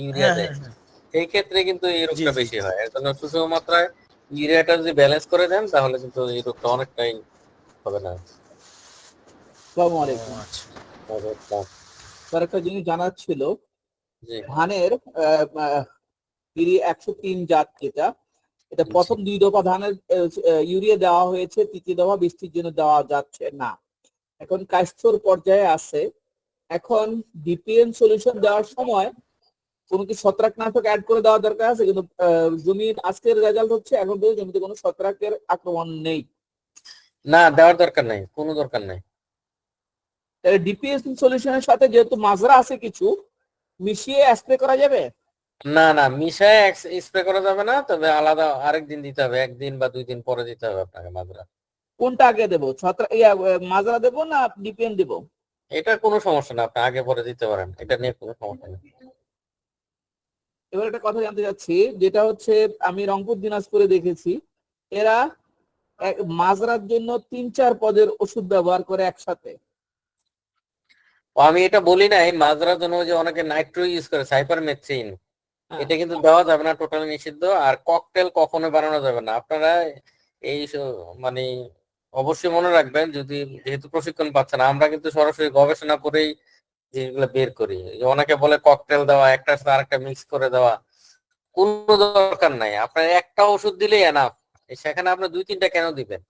ইউরিয়া হ্যাঁ দেয়, হ্যাঁ হ্যাঁ। সেই ক্ষেত্রে কিন্তু এই জি রোগটা জি বেশি হয়। এর জন্য সুষম মাত্রায় ইউরিয়াটা যদি ব্যালেন্স করে দেন তাহলে কিন্তু এই রোগটা অনেকটাই হবে না। আসসালামু ও আলাইকুম। আচ্ছা। স্যার, একটা জিনিস জানার ছিল, জি ধানের পিরি 103 জাত যেটা, এটা জি। প্রথম 2 দফা ধানের ইউরিয়া দেওয়া হয়েছে, তৃতীয় দফা বৃষ্টির জন্য দেওয়া যাচ্ছে না। এখন কাস্তর পর্যায়ে আছে। এখন ডিপিএম সলিউশন দেওয়ার সময় কোনো কি ছত্রাকনাশক অ্যাড করে দেওয়া দরকার আছে? কিন্তু জমির আজকের রেজাল্ট হচ্ছে এখন পর্যন্ত জমিতে কোনো ছত্রাকের আক্রমণ নেই। না, দেওয়ার দরকার নাই, কোনো দরকার নাই। তাহলে ডিপিএস সলিউশনের সাথে যেহেতু মাজরা আছে কিছু, মিশিয়ে স্প্রে করা যাবে? না না, মিশায় স্প্রে করা যাবে না, তবে আলাদা আরেক দিন দিতে হবে, 1 দিন বা 2 দিন পরে দিতে হবে আপনাকে মাজরা। কোনটা আগে দেবো, মাজরা দেবো না ডিপিএম দেবো? এটা কোনো সমস্যা না, আপনি আগে পরে দিতে পারেন, এটা নিয়ে কোনো সমস্যা নেই। এবার একটা কথা জানতে চাচ্ছি, যেটা হচ্ছে আমি রংপুর দিনাজপুরে দেখেছি, এরা মাজরার জন্য 3-4 পদের ওষুধ ব্যবহার করে একসাথে। আমি এটা বলি না, এই মাজরার জন্য যে অনেকে নাইট্রো ইউজ করে, সাইপারমেথ্রিন, হ্যাঁ। এটা কিন্তু দেওয়া যাবে না, টোটালি নিষিদ্ধ। আর ককটেল কখনো বানানো যাবে না। আপনারা এই মানে অবশ্যই মনে রাখবেন, যদি যেহেতু প্রশিক্ষণ পাচ্ছেন, আমরা কিন্তু সরাসরি গবেষণা করেই জিনিসগুলো বের করি। যে অনেকে বলে ককটেল দেওয়া, একটার সাথে আরেকটা মিক্স করে দেওয়া, কোনো দরকার নাই। আপনার একটা ওষুধ দিলেই এনাফ, সেখানে আপনি 2-3টা কেন দিবেন?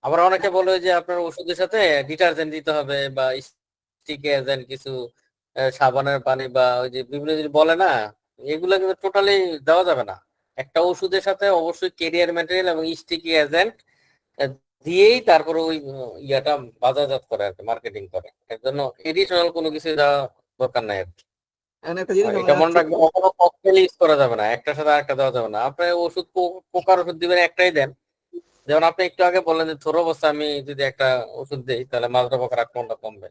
আবার অনেকে বলে যে আপনার ওষুধের সাথে ডিটারজেন্ট দিতে হবে বা স্টিক এজেন্ট কিছু, সাবানের পানি বা ওই যে বিভিন্ন জিনিস বলে না, এগুলো কিন্তু টোটালি দেওয়া যাবে না। একটা ওষুধের সাথে অবশ্যই কেরিয়ার ম্যাটেরিয়াল এবং স্টিকি এজেন্ট দিয়েই তারপর ওই ইয়াটা বাজারজাত করে আর কি, মার্কেটিং করে। এর জন্য এডিশনাল কোনো কিছু দেওয়া দরকার নাই আর কি। এখন একটা জিনিস এটা মনে জানতে রাখবেন, কখনো ককটেল ইউজ করা যাবে না, একটার সাথে আরেকটা দেওয়া যাবে না। আপনি ওষুধ পোকার ওষুধ দিবেন একটাই দেন। যেমন আপনি একটু আগে বললেন যে থোর অবস্থা আমি যদি একটা ওষুধ দিই তাহলে মাজরা পোকার আক্রমণটা কমবে,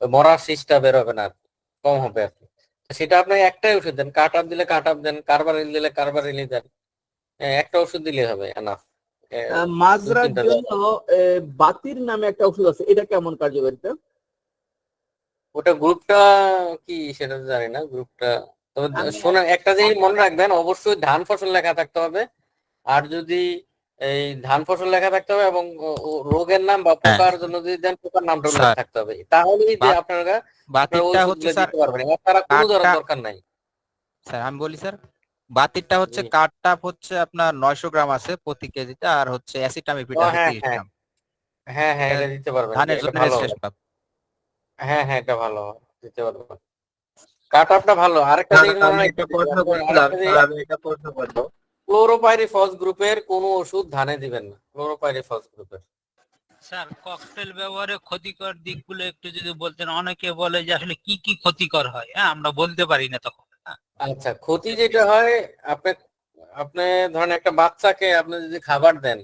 ওই মরার শীষটা বের হবে না আর কি, কম হবে আর কি। সেটা আপনি একটাই ওষুধ দেন, কাটাপ দিলে কাটাপ দেন, কার্বারিল দিলে কার্বারিলই দেন। একটা ওষুধ দিলেই হবে, এনাফ। মাজরার 2-3টা দেন। জন্য বাতির নামে একটা ওষুধ আছে, এটা কেমন কার্যকারিতা? ওটা গ্রুপটা কি সেটা তো জানি না, গ্রুপটা তবে আমি শোনেন, একটা জিনিস মনে রাখবেন, অবশ্যই ধান ফসল লেখা থাকতে হবে। আর যদি এই ধান ফসল লেখা থাকতে হবে এবং রোগের নাম বা হ্যাঁ পোকার জন্য যদি দেন পোকার নামটা উল্লেখ স্যার, থাকতে হবে, তাহলেই যে বাত আপনারা আপনার বাতিরটা ঔষধ হচ্ছে গুলো স্যার দিতে পারবেন, এবার তারা কোনো কাঠটা, দরকার নাই। স্যার আমি বলি স্যার, বাতিরটা হচ্ছে জি। কাঠটা হচ্ছে আপনার 900 গ্রাম আছে প্রতি কেজিতে, আর হচ্ছে অ্যাসিটামিপিড ও আছে হ্যাঁ 30 হ্যাঁ গ্রাম। হ্যাঁ হ্যাঁ, এটা এটা দিতে পারবেন, ধানের এটা জন্য ভালো হবে। রেজিস্ট্রেশন পাবে। হ্যাঁ হ্যাঁ, এটা ভালো হবে, দিতে পারবেন। কাট আপটা ভালো। আরেকটা স্যার জিনিস মনে আমি একটা রাখবেন, প্রশ্ন করছিলাম, আরেকটা স্যার জিনিস, আমি একটা প্রশ্ন করবো। ক্লোরোপাইরিফস গ্রুপের কোনো ওষুধ ধানে দিবেন না, ক্লোরোপাইরিফস গ্রুপের। স্যার ককটেল ব্যবহারে ক্ষতিকর দিকগুলো একটু যদি বলতেন, অনেকে বলে যে আসলে কি কি ক্ষতিকর হয়, হ্যাঁ আমরা বলতে পারি না তখন। হ্যাঁ, আচ্ছা, ক্ষতি যেটা হয়, আপনি আপনি ধরেন একটা বাচ্চাকে আপনি যদি খাবার দেন,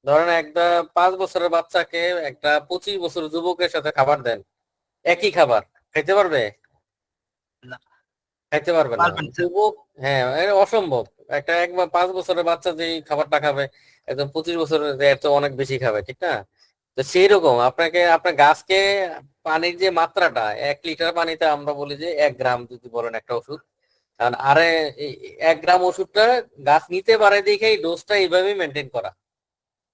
ধরেন একটা 5 বছরের বাচ্চাকে একটা 25 বছর যুবকের সাথে খাবার দেন, একই খাবার খাইতে পারবে? না, খাইতে পারবে না। পারবেন স্যার। যুবক, হ্যাঁ, অসম্ভব। একটা একবার 5 বছরের বাচ্চা যেই খাবারটা খাবে, একদম 25 বছরের যে এর তো অনেক বেশি খাবে, ঠিক না? তো সেই রকম আপনাকে আপনার গাছকে পানির যে মাত্রাটা, 1 লিটার পানিতে আমরা বলি যে 1 গ্রাম যদি বলেন একটা ওষুধ, কারণ আরে এই 1 গ্রাম ওষুধটা গাছ নিতে পারে দেখে এই ডোজটা এইভাবেই মেনটেন করা।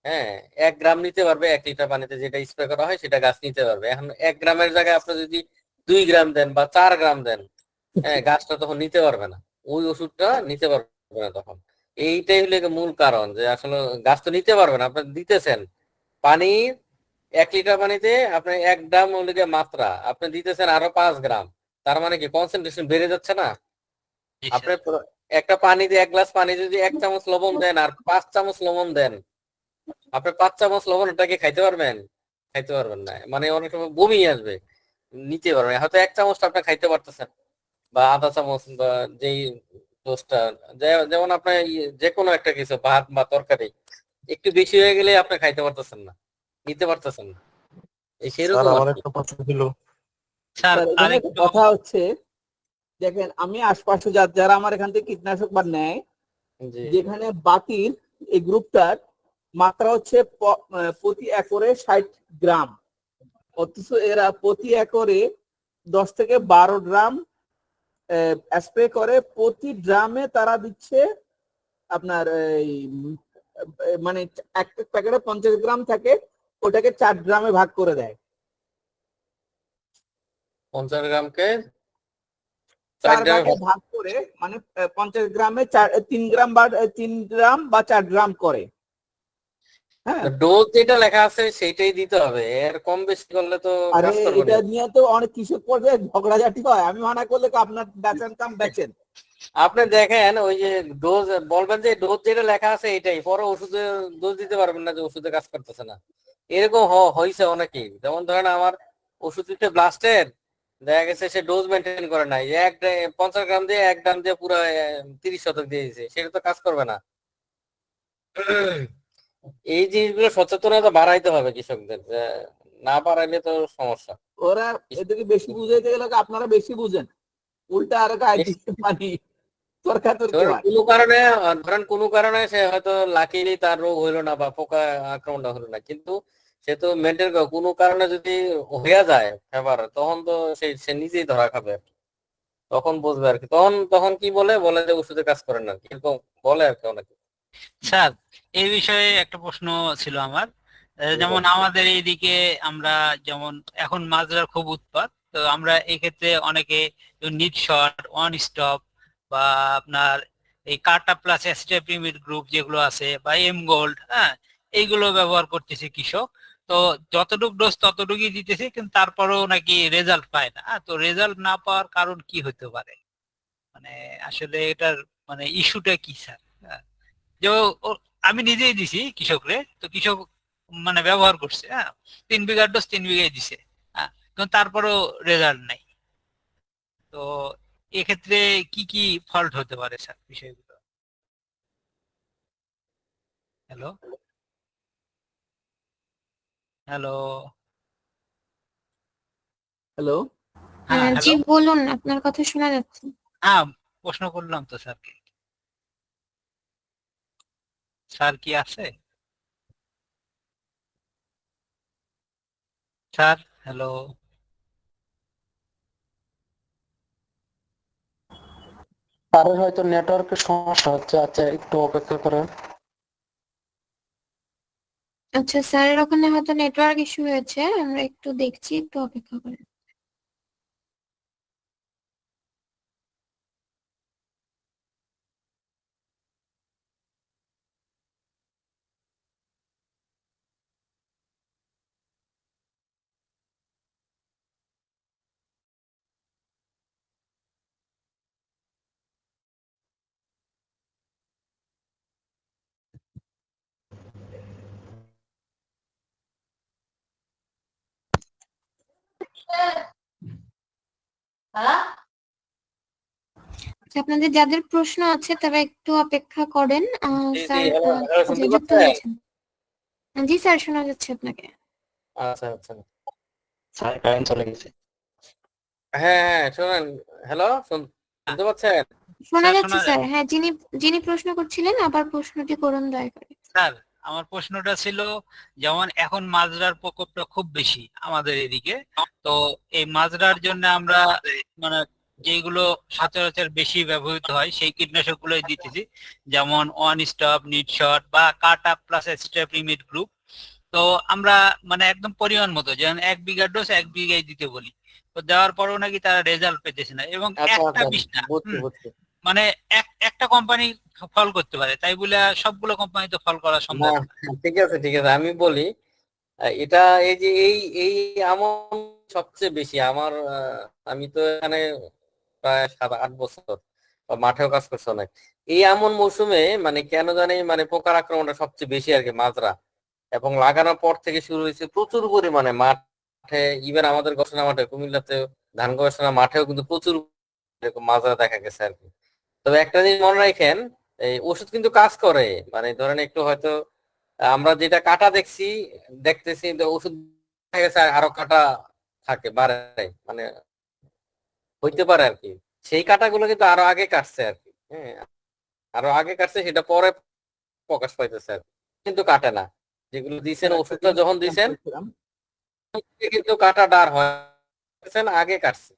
হ্যাঁ, 1 গ্রাম নিতে পারবে 1 লিটার পানিতে, যেটা স্প্রে করা হয় সেটা গাছ নিতে পারবে। এখন 1 গ্রামের জায়গায় আপনি যদি 2 গ্রাম দেন বা 4 গ্রাম দেন, হ্যাঁ, গাছটা তখন নিতে পারবে না, ওই ওষুধটা নিতে পারবে না তখন। এইটাই হলো গিয়ে মূল কারণ, যে আসলে গাছ তো নিতে পারবে না, আপনি দিতেছেন পানি 1 লিটার পানিতে আপনি 1 গ্রাম হলো গিয়ে মাত্রা, আপনি দিতেছেন আরো 5 গ্রাম, তার মানে কি কনসেন্ট্রেশন বেড়ে যাচ্ছে না? জি আপনি স্যার। একটা পানিতে 1 গ্লাস পানি যদি 1 চামচ লবণ দেন আর 5 চামচ লবণ দেন, আপনি 5 চামচ লবণ ওটাকে খাইতে পারবেন? খাইতে পারবেন না, মানে অনেক সময় বমি আসবে, নিতে পারবেন না। হয়তো 1 চামচটা আপনি খাইতে পারতেছেন, বা আধা চামচ, বা যেই দোষটা, যেমন আপনার যে কোনো একটা কিছু ভাত বা তরকারি একটু বেশি হয়ে গেলে আপনি খাইতে পারতেছেন না, নিতে পারতেছেন না, এই স্যার সেরকম আর আমার কি। একটা প্রশ্ন ছিল। স্যার স্যার এখানে একটা আরেকটু। কথা হচ্ছে, দেখেন আমি আশপাশে যারা আমার এখান থেকে কীটনাশক বা নেয়, জি। যেখানে বাতির এই গ্রুপটার মাত্রা হচ্ছে প্রতি একরে 60 গ্রাম, অথচ এরা প্রতি একরে 10 থেকে 12 ড্রাম স্প্রে করে। প্রতি ড্রামে তারা দিচ্ছে আপনার এই মানে এক প্যাকেটে 50 গ্রাম থাকে, ওটাকে 4 ড্রামে ভাগ করে দেয়। 50 গ্রামকে 4 চার গ্রামে ভাগে ভাগ করে, মানে 50 গ্রামে 3 গ্রাম বা 3 গ্রাম বা 4 গ্রাম করে। হ্যাঁ, ডোজ যেটা লেখা আছে সেইটাই দিতে হবে, এর কম বেশি করলে তো আরে কাজ করবে এটা না। নিয়ে তো অনেক কৃষক পর্যায়ে ঝগড়াঝাটি হয়, আমি মানা করলে তো আপনার বেচেন কাম বেচেন। আপনি দেখেন ওই যে ডোজ বলবেন যে ডোজ যেটা লেখা আছে এটাই, পরে ওষুধে ডোজ দিতে পারবেন না যে ওষুধে কাজ করতেছে না। এরকম হয়েছে অনেকেই, যেমন ধরেন আমার ওষুধ দিতে ব্লাস্টের, দেখা গেছে সে ডোজ মেনটেন করে নাই, 50 গ্রাম দিয়ে 1 গ্রাম দিয়ে পুরো 30 শতক দিয়ে দিয়েছে, সেটা তো কাজ করবে না। এই জিনিসগুলো সচেতনতা বাড়াইতে হবে কৃষকদের, যে না বাড়াইলে তো সমস্যা। ওরা এদিকে বেশি বুঝাইতে গেলে আপনারা বেশি বুঝেন, উল্টা আর গায়ে দিতে মানে তর্কাতর্কি ধরেন হয়। কোনো কারণে ধরেন কোনো কারণে সে হয়তো লাকিলি তার রোগ হইলো না বা পোকা আক্রমণটা হলো না, কিন্তু সে তো মেনটেন করে, কোনো কারণে যদি হইয়া যায় এবার, তখন তো সে নিজেই ধরা খাবে আর কি। তখন বুঝবে আর কি, তখন তখন কি বলে বলে যে ওষুধে কাজ করে না, এরকম বলে আর কি অনেকে। স্যার এই বিষয়ে একটা প্রশ্ন ছিল আমার। যেমন আমাদের এইদিকে আমরা যেমন এখন মাছ ধরার খুব উৎপাত, তো আমরা এক্ষেত্রে অনেকে নিট শট, ওয়ান স্টপ বা আপনার এই কার্টা প্লাস অ্যাসিটাপ্রিমিড গ্রুপ যেগুলো আছে বা এম গোল্ড, হ্যাঁ এইগুলো ব্যবহার করতেছে কৃষক। তো যতটুকু ডোজ ততটুকুই দিতেছে, কিন্তু তারপরেও নাকি রেজাল্ট পায় না। তো রেজাল্ট না পাওয়ার কারণ কি হতে পারে, মানে আসলে এটার মানে ইস্যুটা কি স্যার? যে আমি নিজেই দিছি কৃষকরে, তো কৃষক মানে ব্যবহার করছে, হ্যাঁ 3 বিঘার ডোজ 3 বিঘাই দিছে, হ্যাঁ কিন্তু তারপরেও রেজাল্ট নাই। তো এক্ষেত্রে কি কি ফল্ট হতে পারে স্যার বিষয়গুলো? হ্যালো, হ্যালো, হ্যালো, হ্যাঁ জি হ্যালো। বলুন, আপনার কথা শোনা যাচ্ছে। হ্যাঁ, প্রশ্ন করলাম তো স্যারকে। স্যার কি আছে? Sir, hello. স্যারের হয়তো নেটওয়ার্কের সমস্যা হচ্ছে, আচ্ছা একটু অপেক্ষা করেন। আচ্ছা, স্যারের ওখানে হয়তো নেটওয়ার্ক ইস্যু হয়েছে, আমরা একটু দেখছি, একটু অপেক্ষা করেন। আচ্ছা, আপনাদের যাদের প্রশ্ন আছে তারা একটু অপেক্ষা করেন। জি জি, স্যার হ্যালো হ্যালো, শুনতে যুক্ত পাচ্ছেন? হয়েছেন। জি স্যার, শোনা যাচ্ছে আপনাকে। আচ্ছা আচ্ছা, স্যার কারেন্ট চলে গেছে। হ্যাঁ হ্যাঁ শুনেন, হ্যালো শুনতে পাচ্ছেন? শোনা স্যার যাচ্ছে শোনা যায়? স্যার। হ্যাঁ, যিনি যিনি প্রশ্ন করছিলেন আবার প্রশ্নটি করুন দয়া করে। স্যার, আমার প্রশ্নটা ছিল, যেমন এখন মাজরার প্রকোপটা খুব বেশি আমাদের এদিকে, তো এই মাজরার জন্য আমরা মানে যেগুলো সচরাচর বেশি ব্যবহৃত হয় সেই কীটনাশকগুলোই দিতেছি, যেমন ওয়ান স্টপ, নিটশট বা কাটা প্লাস স্টেপ লিমিট গ্রুপ। তো আমরা মানে একদম পরিমাণ মতো, যেমন 1 বিঘা ডোজ 1 বিঘায় দিতে বলি, তো দেওয়ার পরেও নাকি তারা রেজাল্ট পেতেছে না, এবং আচ্ছা একটা আচ্ছা, বিষ না। বুঝছি বুঝছি। মানে একটা কোম্পানি ফল করতে পারে, তাই বলে সবগুলো কোম্পানি তো ফল করা না, সম্ভব না। ঠিক আছে ঠিক আছে, আমি বলি। এটা এই যে এই আমন সবচেয়ে বেশি আমার, আমি তো এখানে প্রায় 7-8 বছর বা মাঠেও কাজ করছে অনেক। এই আমন মৌসুমে মানে কেন জানি মানে পোকার আক্রমণটা সবচেয়ে বেশি আর কি, মাজরা। এবং লাগানোর পর থেকে শুরু হয়েছে প্রচুর পরিমাণে মাঠে, ইভেন আমাদের গবেষণা মাঠে, কুমিল্লাতে ধান গবেষণা মাঠেও কিন্তু প্রচুর এরকম মাজরা দেখা গেছে আর কি। তবে একটা জিনিস মনে রাখেন, এই ওষুধ কিন্তু কাজ করে। মানে ধরেন একটু হয়তো আমরা যেটা কাটা দেখতেছি, কিন্তু ওষুধ দেখা গেছে আরো কাটা থাকে, বাড়ে, মানে হইতে পারে আর কি। সেই কাটাগুলো কিন্তু আরো আগে কাটছে আর কি। হ্যাঁ, আরো আগে কাটছে, সেটা পরে প্রকাশ পাইতেছে আর কি। কিন্তু কাটে না, যেগুলো দিয়েছেন স্যার একটা ওষুধটা জিনিস যখন জানতে দিয়েছেন চাচ্ছিলাম। কিন্তু কাটা ডার হয়েছেন, আগে কাটছে।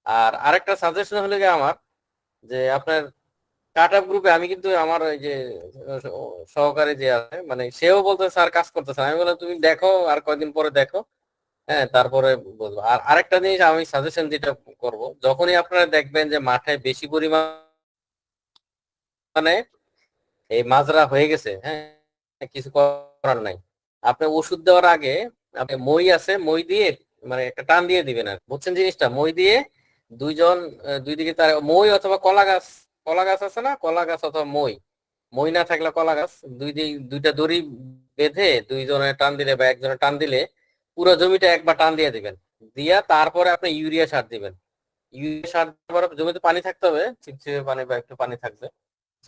আর আরেকটা সাজেশন হলো গিয়ে আমার, যে আপনার স্টার্ট আপ গ্রুপে আমি কিন্তু আমার ওই যে সহকারী যে আছে, মানে সেও বলতে স্যার কাজ করতেছে না। আমি বললাম তুমি দেখো, আর কয়দিন পরে দেখো, হ্যাঁ তারপরে বলবো। আর আরেকটা জিনিস আমি সাজেশন যেটা করব, যখনই আপনারা দেখবেন যে মাঠে বেশি পরিমাণে এই মাজরা হয়ে গেছে, হ্যাঁ কিছু করার নাই, আপনি ওষুধ দেওয়ার আগে আপনি মই আছে, মই দিয়ে মানে একটা টান দিয়ে দিবেন আর কি। বুঝছেন জিনিসটা? মই দিয়ে দুইজন, দুই দিকে তার মই অথবা কলা গাছ, কলা গাছ আছে না, কলা গাছ অথবা মই, মই না থাকলে কলা গাছ, দুইটা দড়ি বেঁধে দুইজনে টান দিলে বা একজনে টান দিলে পুরো জমিটা একবার টান দিয়ে দিবেন। দিয়া তারপরে আপনি ইউরিয়া সার দিবেন। ইউরিয়া সার দেওয়ার পর জমিতে পানি থাকতে হবে, চিপচিপে পানি বা একটু পানি থাকবে।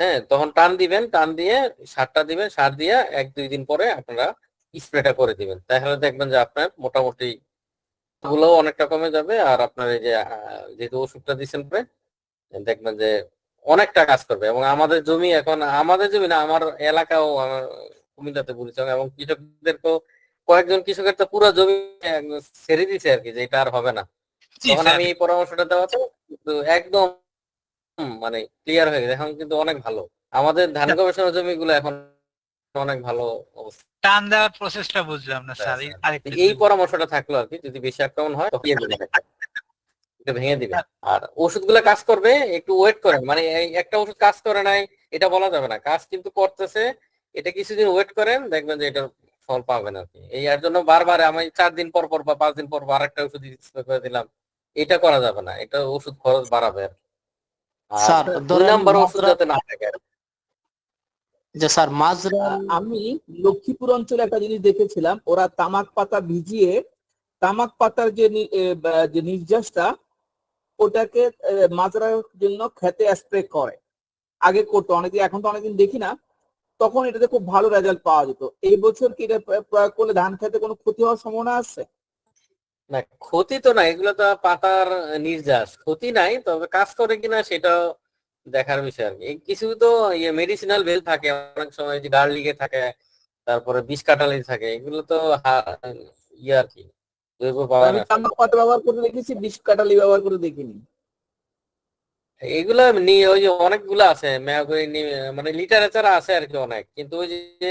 হ্যাঁ, তখন টান দিবেন, টান দিয়ে সারটা দিবেন, সার দিয়ে 1-2 দিন পরে আপনারা স্প্রেটা করে দিবেন। তাহলে দেখবেন যে আপনার মোটামুটি গুলোও অনেকটা কমে যাবে। আর আপনার এই যে যেহেতু ওষুধটা দিচ্ছেন পরে, দেখবেন যে অনেকটা কাজ করবে। এবং আমাদের জমি এখন, আমাদের জমি না, আমার এলাকাও, আমার কুমিল্লাতে বলেছে, এবং কৃষকদেরকেও, কয়েকজন কৃষকের তো পুরো জমি একদম ছেড়ে দিছে আর কি, যে এটা আর হবে না। জি তখন স্যার। আমি এই পরামর্শটা দেওয়াতে কিন্তু একদম মানে ক্লিয়ার হয়ে গেছে, এখন কিন্তু অনেক ভালো। আমাদের ধান গবেষণা জমিগুলো এখন অনেক ভালো অবস্থা টান দেওয়ার প্রসেসটা বুঝলাম না স্যার, আছে। আরেকটু এই যদি বলতেন। পরামর্শটা থাকলো আর কি, যদি বেশি আক্রমণ হয় তখন এটা ভেঙে দিবে। স্যার, আর ওষুধগুলো কাজ করবে, একটু ওয়েট করেন। মানে এই একটা ওষুধ কাজ করে নাই এটা বলা যাবে না, কাজ কিন্তু করতেছে। এটা কিছুদিন ওয়েট করেন, দেখবেন যে এটার ফল পাবেন আর কি। এই এর জন্য বারবার আমি 4 দিন পর পর বা 5 দিন পর পর আরেকটা ওষুধ স্প্রে করে দিলাম, এটা করা যাবে না, এটা ওষুধ খরচ বাড়াবে আর কি। আর স্যার 2 ধরেন নাম্বার ওষুধ মাজরা, যাতে না থাকে আর কি। যে স্যার মাজরা, আমি লক্ষ্মীপুর অঞ্চলে একটা জিনিস দেখেছিলাম, ওরা তামাক পাতা ভিজিয়ে তামাক পাতার যে নির্যাসটা, ওটাকে মাজরার জন্য খেতে স্প্রে করে। আগে করতো অনেকদিন, এখন তো অনেকদিন দেখি না। তখন এটাতে খুব ভালো রেজাল্ট পাওয়া যেত। এই বছর কি এটা প্রয়োগ করলে ধান খেতে কোনো ক্ষতি হওয়ার সম্ভাবনা আছে? না, ক্ষতি তো নাই, এগুলো তো পাতার নির্যাস, ক্ষতি নাই। তবে কাজ করে কিনা সেটা দেখার বিষয় আর কি। এই কিছু তো ইয়ে মেডিসিনাল ভ্যালু থাকে, অনেক সময় যে গার্লিকে থাকে, তারপরে বিষ কাঁঠালি থাকে, এগুলো তো ইয়ে আর কি, জৈব পাওয়া আমি না। তামাক পাতা ব্যবহার করে দেখেছি, বিষ কাটালি ব্যবহার করে দেখিনি। এগুলা নিয়ে ওই যে অনেকগুলো আছে মানে লিটারেচার আছে আর কি অনেক, কিন্তু ওই যে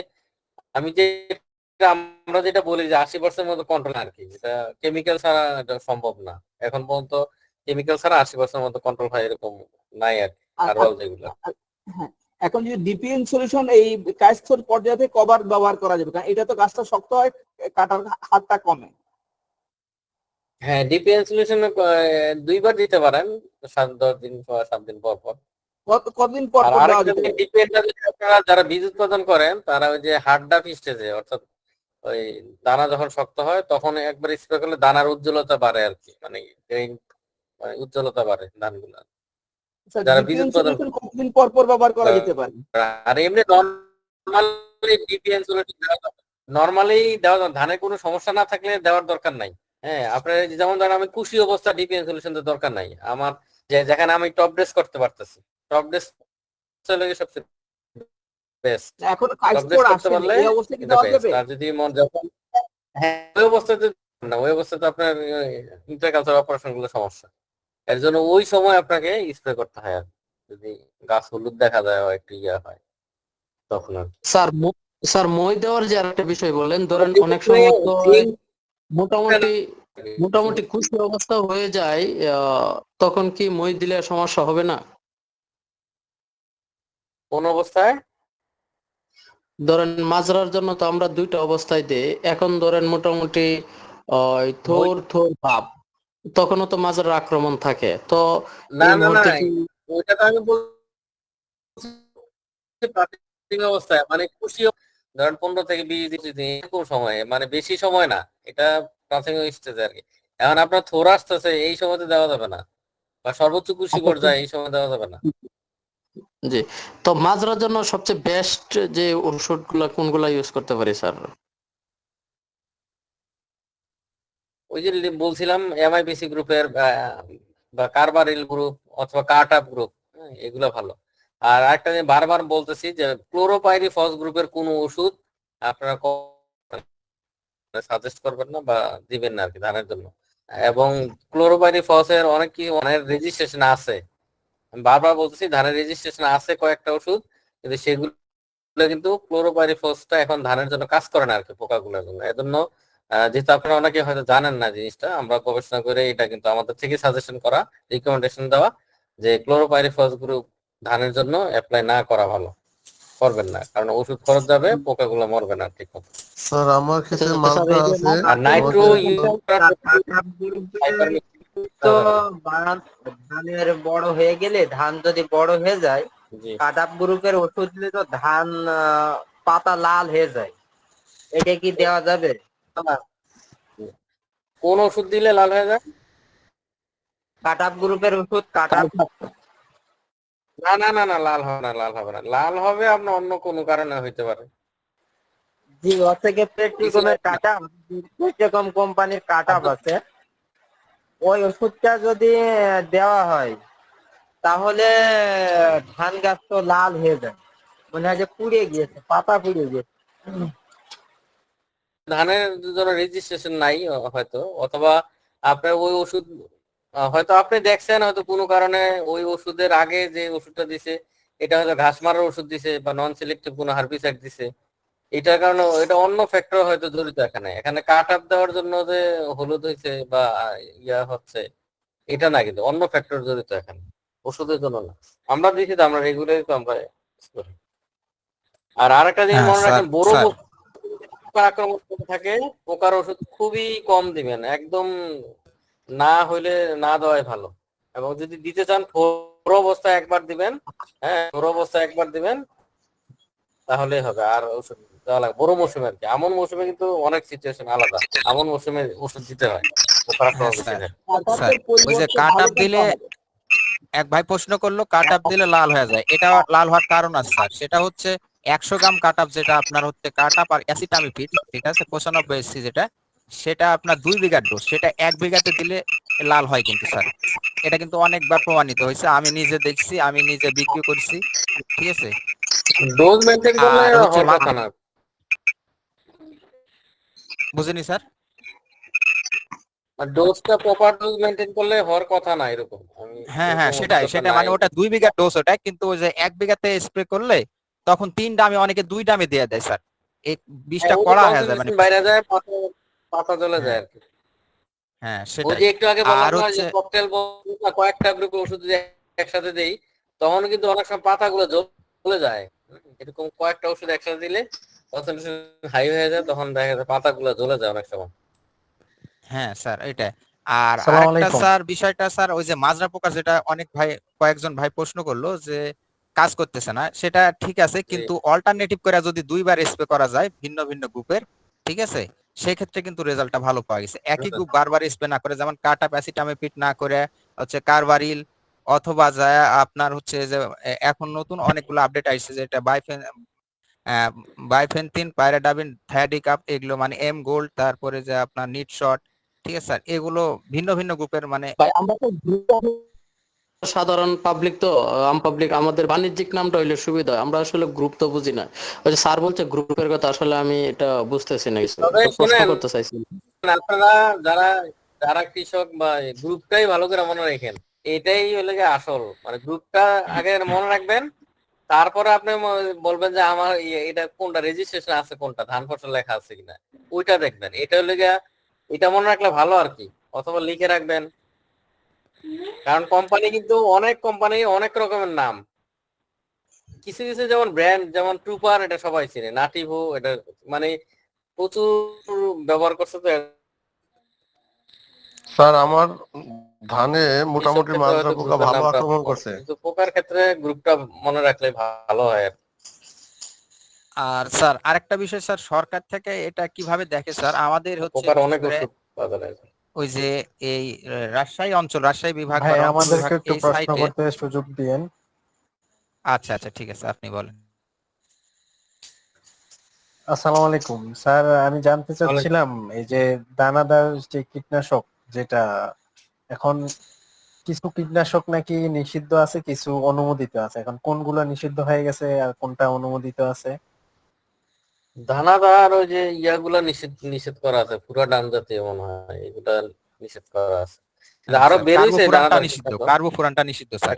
আমি যে আমরা যেটা বলি যে 80% মতো কন্ট্রোল আর কি, এটা কেমিক্যাল ছাড়া এটা সম্ভব না। এখন পর্যন্ত কেমিক্যাল ছাড়া 80% মতো কন্ট্রোল হয় এরকম নাই আর কি, আর হার্বাল যেগুলো। হ্যাঁ, এখন যদি ডিপিএন সলিউশন এই কায়স্থর পর্যায়ে কভার ব্যবহার করা যাবে, কারণ এটা তো গাছটা শক্ত হয়, কাটার হাতটা কমে। হ্যাঁ, ডিপিএন সলিউশন 2 বার দিতে পারেন, 7-10 দিন পর, 7 দিন পর পর। কতদিন পর আর পর দেওয়া আরেকটা যেতে? ডিপিএনটা যদি আপনারা যারা বীজ উৎপাদন করেন তারা ওই যে হার্ডডাপ স্টেজে, অর্থাৎ ওই দানা যখন শক্ত হয় তখন একবার স্প্রে করলে দানার উজ্জ্বলতা বাড়ে আর কি, মানে গ্রেইন, মানে উজ্জ্বলতা বাড়ে ধানগুলা যারা বীজ ডিপিএন উৎপাদন সলিউশন কতদিন পর পর ব্যবহার করা যেতে পারে? আর এমনি নর্মালি ডিপিএন নর্মালি দেওয়া ধানের কোনো সমস্যা না থাকলে দেওয়ার দরকার নাই। হ্যাঁ, আপনার যেমন ধরেন আমি খুশি অবস্থা ডিপিএন সলিউশন দরকার নাই আমার, যেখানে আমি টপ ড্রেস করতে পারতেছি, টপ ড্রেস সবচেয়ে বেস্ট। এখন টপ ড্রেস কায়স্থর করতে আসেনি, পারলে এই অবস্থায় কি এটা দেওয়া বেস্ট। যাবে? আর যদি মন যখন, হ্যাঁ ওই অবস্থাতে না, ওই অবস্থাতে আপনার ইন্টারকালচার অপারেশন গুলো সমস্যা, এর জন্য ওই সময় আপনাকে স্প্রে করতে হয় আর যদি গাছ হলুদ দেখা যায় বা একটু ইয়া হয় তখন আর স্যার স্যার মই দেওয়ার যে আরেকটা বিষয় বললেন, ধরেন অনেক সময় তো মোটামুটি মোটামুটি খুশি অবস্থা হয়ে যায়, তখন কি মই দিলে সমস্যা হবে না? কোন অবস্থায়? ধরেন মাজরার জন্য তো আমরা 2টা অবস্থায় দেই, এখন ধরেন মোটামুটি থোর থোর ভাব, তখনও তো মাজরার আক্রমণ থাকে, তো না এই না না, মুহূর্তে কি? ওইটা তো আমি বলছি প্রাথমিক অবস্থায়, মানে খুশি ধরেন 15 থেকে 20 দিন এরকম সময়ে, মানে বেশি সময় না, এটা প্রাথমিক স্টেজে আর কি। এখন আপনার থোর আসতেছে, এই সময়তে দেওয়া যাবে না, বা সর্বোচ্চ খুশি আচ্ছা, পর্যায়ে এই সময় দেওয়া যাবে না। জি, তো মাজরার জন্য সবচেয়ে বেস্ট যে ওষুধগুলা কোনগুলা ইউজ করতে পারি স্যার? ওই যে বলছিলাম এমআইপিসি গ্রুপের বা কার্বারিল গ্রুপ অথবা কার্টআপ গ্রুপ, এগুলো ভালো। আর একটা যে বারবার বলতেছি যে ক্লোরোপাইরিফস গ্রুপের কোনো ওষুধ আপনারা সাজেস্ট করবেন না বা দিবেন না আর কি ধানের জন্য। এবং ক্লোরোপাইরিফস এর অনেক রেজিস্ট্রেশন আছে, আমি বারবার বলতেছি ধানের রেজিস্ট্রেশন আছে কয়েকটা ওষুধ, কিন্তু সেগুলো কিন্তু ক্লোরোপাইরিফসটা এখন ধানের জন্য কাজ করে না আর কি, পোকাগুলোর জন্য। এজন্য যেহেতু আপনারা অনেকে হয়তো জানেন না জিনিসটা, আমরা গবেষণা করে এটা কিন্তু আমাদের থেকে সাজেশন করা, রিকমেন্ডেশন দেওয়া যে ক্লোরোপাইরিফস গ্রুপ ধানের জন্য অ্যাপ্লাই না করা ভালো, করবেন না, কারণ ওষুধ খরচ যাবে, পোকাগুলো মরবে না ঠিক মতো। স্যার আমার ক্ষেত্রে স্যার, মালটা এই যে আছে আর নাইট্রো তো ধানের বড় হয়ে গেলে, ধান যদি বড় হয়ে যায়, জি, কাটাপ গ্রুপের ওষুধ দিলে তো ধান পাতা লাল হয়ে যায়, এটা কি দেওয়া যাবে? কোন ওষুধ দিলে লাল হয়ে যায়? কাটাপ গ্রুপের ওষুধ, কাটাপ। না না না না, লাল হবে না, লাল হবে না, লাল হবে আপনার অন্য কোনো কারণে হইতে পারে। জি, ওর থেকে পেট্রিকমের কাটাপ, পেট্রিকম কোম্পানির কাটাপ আছে, ওই ওষুধটা যদি দেওয়া হয় তাহলে ধান গাছ তো লাল হয়ে যায়, মনে হয় যে পুড়ে গিয়েছে, পাতা পুড়ে গিয়েছে। ধানের জন্য রেজিস্ট্রেশন নাই হয়তো, অথবা আপনার ওই ওষুধ হয়তো আপনি দেখছেন, হয়তো কোনো কারণে ওই ওষুধের আগে যে ওষুধটা দিছে এটা হয়তো ঘাস মারার ওষুধ দিছে বা নন সিলেক্টিভ কোনো হার্বিসাইড দিছে, এটার কারণে এটা অন্য ফ্যাক্টর হয়তো জড়িত। এখানে এখানে কাট আপ দেওয়ার জন্য যে হলুদ হয়েছে বা ইয়া হচ্ছে এটা না, কিন্তু অন্য ফ্যাক্টর জড়িত এখানে, ওষুধের জন্য না। আমরা দিছি তো, আমরা রেগুলারই তো আমরা use করি। আর আরেকটা জিনিস মনে রাখেন, বড় পোকা আক্রমণ করে থাকে, পোকার ওষুধ খুবই কম দিবেন, একদম না হইলে না দেওয়াই ভালো। এবং যদি দিতে চান থোড় অবস্থায় একবার দিবেন, হ্যাঁ থোড় অবস্থায় একবার দিবেন তাহলে হবে। আর ওষুধ দেওয়া লাগে বড় মৌসুমে আর কি, আমন মৌসুমে কিন্তু অনেক সিচুয়েশন আলাদা, আমন মৌসুমে ওষুধ দিতে হয়, পোকার আক্রমণ বেশি থাকে। কাটাপের ওই যে পরিবর্তে কাট ভালো আপ কোনটা দিলে, হবে? এক ভাই প্রশ্ন করলো কাট আপ দিলে লাল হয়ে যায়, এটা লাল হওয়ার কারণ আছে স্যার। সেটা হচ্ছে 100 গ্রাম কাট আপ, যেটা আপনার হচ্ছে কাট আপ আর অ্যাসিটামিপিড, ঠিক আছে 95 SC, যেটা সেটা আপনার 2 বিঘার ডোজ, সেটা 1 বিঘাতে দিলে লাল হয় কিন্তু স্যার। এটা কিন্তু অনেকবার প্রমাণিত হয়েছে, আমি নিজে দেখছি, আমি নিজে বিক্রি করছি, ঠিক আছে। ডোজ মেনটেন করলে আর হচ্ছে হওয়ার কথা না। বুঝিনি স্যার। ডোজটা প্রপার ডোজ মেনটেন করলে হওয়ার কথা না এরকম। হ্যাঁ এরকম সেটাই অভিজ্ঞতা সেটাই, নাই। মানে ওটা 2 বিঘা ডোজ ওটা, কিন্তু ওই যে 1 বিঘাতে স্প্রে করলে তখন 3 ডামে, অনেকে 2 ডামে দিয়ে দেয় স্যার, এই বিষটা ওই যে কড়া হয়ে যায় মানে। কনসেন্ট্রেশন বাইরে যায়, পাতা পাতা জ্বলে যায় হ্যাঁ আর কি। হ্যাঁ ওই সেটাই। যে একটু আগে বললাম আর না যে হচ্ছে ককটেল কয়েকটা গ্রুপের ওষুধ যদি একসাথে দেই তখন কিন্তু অনেক সময় পাতাগুলো জ্বলে যায়। এরকম কয়েকটা ওষুধ একসাথে দিলে কনসেন্ট্রেশন হাই হয়ে যায়, তখন দেখা যায় পাতাগুলো জ্বলে যায় অনেক সময়। হ্যাঁ স্যার এটা। আর আসসালামু আরেকটা আলাইকুম। স্যার বিষয়টা স্যার, ওই যে মাজরা পোকা, যেটা অনেক ভাই, কয়েকজন ভাই প্রশ্ন করলো যে কাজ করতেছে না, সেটা ঠিক আছে, জি। কিন্তু অল্টারনেটিভ করে যদি 2বার স্প্রে করা যায় ভিন্ন ভিন্ন গ্রুপের, ঠিক আছে, সেক্ষেত্রে কিন্তু রেজাল্টটা ভালো পাওয়া গেছে। একই গ্রুপ বারবার স্প্রে না করে, যেমন কার্টাপ অ্যাসিটামিপিড না করে হচ্ছে কার্বারিল, অথবা যায় আপনার হচ্ছে যে এখন নতুন অনেকগুলো আপডেট আসছে, যেটা বাইফেনথিন, পাইরাডাবিন, থায়াডিকাপ, এগুলো মানে এম গোল্ড, তারপরে যে আপনার নিট শট, ঠিক আছে স্যার, এগুলো ভিন্ন ভিন্ন গ্রুপের মানে। ভাই আমরা তো সাধারণ পাবলিক, তো আম পাবলিক, আমাদের বাণিজ্যিক নামটা হইলে সুবিধা হয়। আমরা আসলে গ্রুপ তো বুঝি না। ওই যে স্যার বলছে গ্রুপের কথা, আসলে আমি এটা বুঝতেছি না কিছু, তবে তো প্রশ্ন শোনেন, করতে চাইছি। আপনারা যারা যারা কৃষক বা গ্রুপটাই ভালো করে মনে রাখেন, এটাই হলে গিয়ে আসল, মানে গ্রুপটা আগে মনে রাখবেন, তারপরে আপনি বলবেন যে আমার এটা কোনটা রেজিস্ট্রেশন আছে, কোনটা ধান ফসল লেখা আছে কিনা, ওইটা দেখবেন। এটা হলে গিয়া এটা মনে রাখলে ভালো আর কি, অথবা লিখে রাখবেন। কারণ কোম্পানি কিন্তু অনেক কোম্পানি অনেক রকমের নাম, কিছু কিছু যেমন ব্র্যান্ড, যেমন ট্রুপার, এটা সবাই চিনে, নাটিভো, এটা মানে প্রচুর ব্যবহার করছে তো স্যার আমার ধানে এইসব মোটামুটি ক্ষেত্রে মাজরা হয়তো পোকা গ্রুপের ভালো নামটা আক্রমণ পড়ে, করছে। কিন্তু পোকার ক্ষেত্রে গ্রুপটা মনে রাখলে ভালো হয় আর কি। আর স্যার আরেকটা বিষয় স্যার, সরকার থেকে এটা কিভাবে দেখে স্যার, আমাদের হচ্ছে পোকার বিশেষ অনেক করে ওষুধ পাওয়া যায়। ওই যে এই রাজশাহী অঞ্চল, রাজশাহী বিভাগ বা ভাই রংপুর বিভাগ, আমাদেরকে একটু এই প্রশ্ন সাইটে। করতে সুযোগ দিয়েন। আচ্ছা আচ্ছা ঠিক আছে, আপনি বলেন। আসসালামু আলাইকুম স্যার, আমি জানতে চাচ্ছিলাম এই যে দানাদার যে কীটনাশক, যেটা এখন কিছু কীটনাশক নাকি নিষিদ্ধ আছে, কিছু অনুমোদিত আছে, এখন কোনগুলো নিষিদ্ধ হয়ে গেছে আর কোনটা অনুমোদিত আছে? দানাদার ওই যে ইয়াগুলা নিষেধ নিষেধ করা আছে, পুরা ডান জাতীয় মনে হয়, এগুলা নিষেধ করা আছে। কিন্তু হ্যাঁ আরো স্যার, বেরোইছে কার্বোফুরানটা দানাদার নিষিদ্ধ, কীটনাশক। কার্বোফুরানটা নিষিদ্ধ স্যার।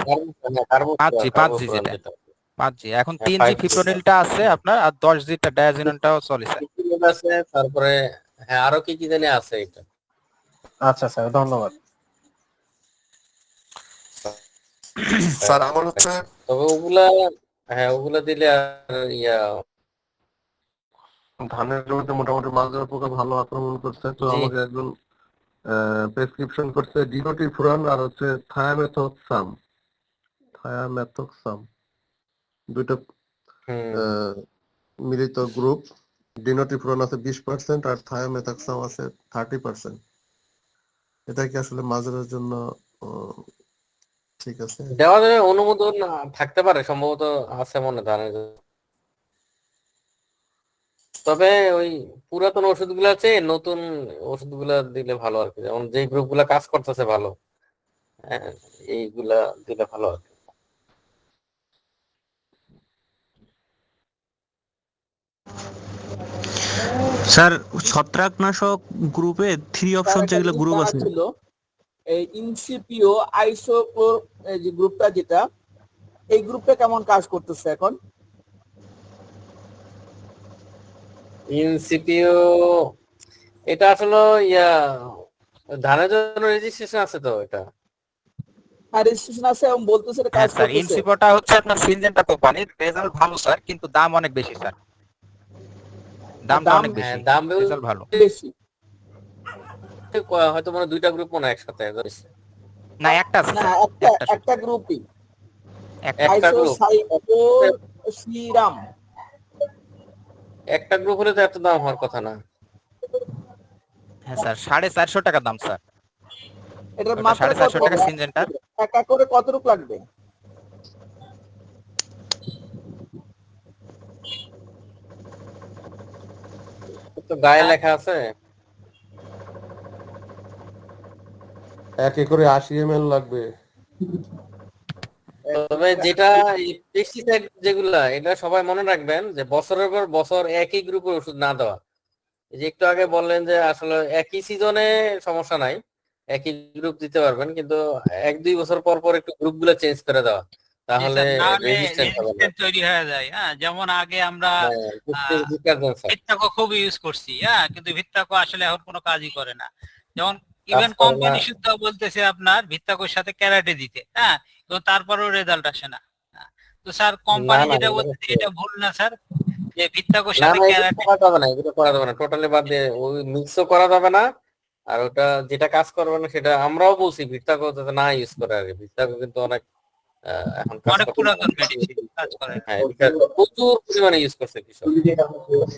5G, 5G কার্বোফুরান যেটা, যেটা, 5G। এখন হ্যাঁ 3G 5G ফিপ্রোনিলটা আছে আপনার, আর 10Gটা ডায়াজিননটাও চলে স্যার। আছে, তারপরে হ্যাঁ আরো কি কি জানি আছে এটা। আচ্ছা স্যার, ধন্যবাদ। স্যার আমার হচ্ছে তবে ওগুলা, হ্যাঁ ওগুলা দিলে আর ইয়া। ধানের জমিতে মোটামুটি মাজরা পোকা ভালো আক্রমণ করছে, তো জি। আমাকে একজন প্রেসক্রিপশন করছে ডিনোটিফুরান আর হচ্ছে থায়ামেথক্সাম, দুইটা হুম। মিলিত গ্রুপ। ডিনোটিফুরান আছে 20% আর থায়ামেথক্সাম আছে 30%। এটা কি আসলে মাজরার জন্য আহ, ঠিক আছে? দেওয়া যাবে, অনুমোদন থাকতে পারে সম্ভবত, আছে মনে ধানের জন্য। তবে ওই পুরাতন ওষুধগুলো আছে, নতুন ওষুধগুলা দিলে ভালো আর কি, যেমন যে গ্রুপগুলা কাজ করতেছে ভালো, হ্যাঁ, এইগুলা দিলে ভালো আর কি। স্যার ছত্রাকনাশক গ্রুপে 3 তার অপশন একটা যেগুলো জিনিস গ্রুপ জানার আছে। ছিল, এই ইনসিপিও আইসোক্লোর, এই যে গ্রুপটা যেটা, এই গ্রুপটা কেমন কাজ করতেছে এখন? ইনসিপিও এটা আসলে ইয়া ধানের জন্য রেজিস্ট্রেশন আছে তো এটা। আর রেজিস্ট্রেশন আছে এবং বলতেছে এটা কাজ হ্যাঁ স্যার, করতেছে। ইনসিপোটা হচ্ছে আপনার সিনজেন্টা কোম্পানির, রেজাল্ট ভালো স্যার, কিন্তু দাম অনেক বেশি স্যার, দামটা দাম অনেক হ্যাঁ বেশি, দাম রেজাল্ট ভালো। বেশি। হয়তো মানে দুইটা গ্রুপ মনে হয় একসাথে ধরেছে। না একটা আছে না, স্যার, একটা একটা শুধু, একটা গ্রুপই, একটা। একটা গ্রুপ, শ্রীরাম। একটা গ্রুপ হলে তো এত দাম হওয়ার কথা না। হ্যাঁ স্যার, 450 টাকা দাম স্যার, এটার ওটা মাত্রা কত? 450 টাকা সিনজেন্টার। এক করে কতটুকু লাগবে? তো গায়ে লেখা আছে। 1 একরে 80 ml লাগবে। তবে যেটা পেস্টিসাইড যেগুলা, এটা সবাই মনে রাখবেন যে বছরের পর বছর একই গ্রুপের ওষুধ না দেওয়া। এই যে একটু আগে বললেন যে আসলে একই সিজনে সমস্যা নাই, একই গ্রুপ দিতে পারবেন, কিন্তু 1-2 বছর পর পর একটু গ্রুপ গুলো চেঞ্জ করে দেওয়া, জি তাহলে স্যার, নাহলে রেজিস্ট্যান্ট হবে না। রেজিস্ট্যান্স তৈরি হয়ে যায়। হ্যাঁ, যেমন আগে আমরা হ্যাঁ, ডিটারজেন্ট স্যার ভিত্তাকো খুব ইউজ করছি, হ্যাঁ, কিন্তু ভিত্তাকো আসলে এখন কোনো কাজই করে না। যেমন কাজ ইভেন করে না। কোম্পানি শুদ্ধ বলতেছে আপনার ভিত্তাকোর সাথে ক্যারাটে দিতে, হ্যাঁ, তো তারপরেও রেজাল্ট আসে না। হ্যাঁ, তো স্যার না কোম্পানি না যেটা এগুলো বলতেছে এটা ভুল না স্যার, যে ভিত্তাকোর না সাথে না এগুলো ক্যারাটে। করা যাবে না, এগুলো করা যাবে না, টোটালি বাদ দিয়ে, ওই মিক্সও করা যাবে না। আর ওটা যেটা কাজ করবে না সেটা আমরাও বলছি ভিত্তাকো যাতে না ইউজ করে আর কি। ভিত্তাকো কিন্তু অনেক এখন কাজ অনেক করতে পুরাতন মেডিসিন, কাজ করে না। হ্যাঁ এটা প্রচুর পরিমাণে ইউজ করছে কৃষক,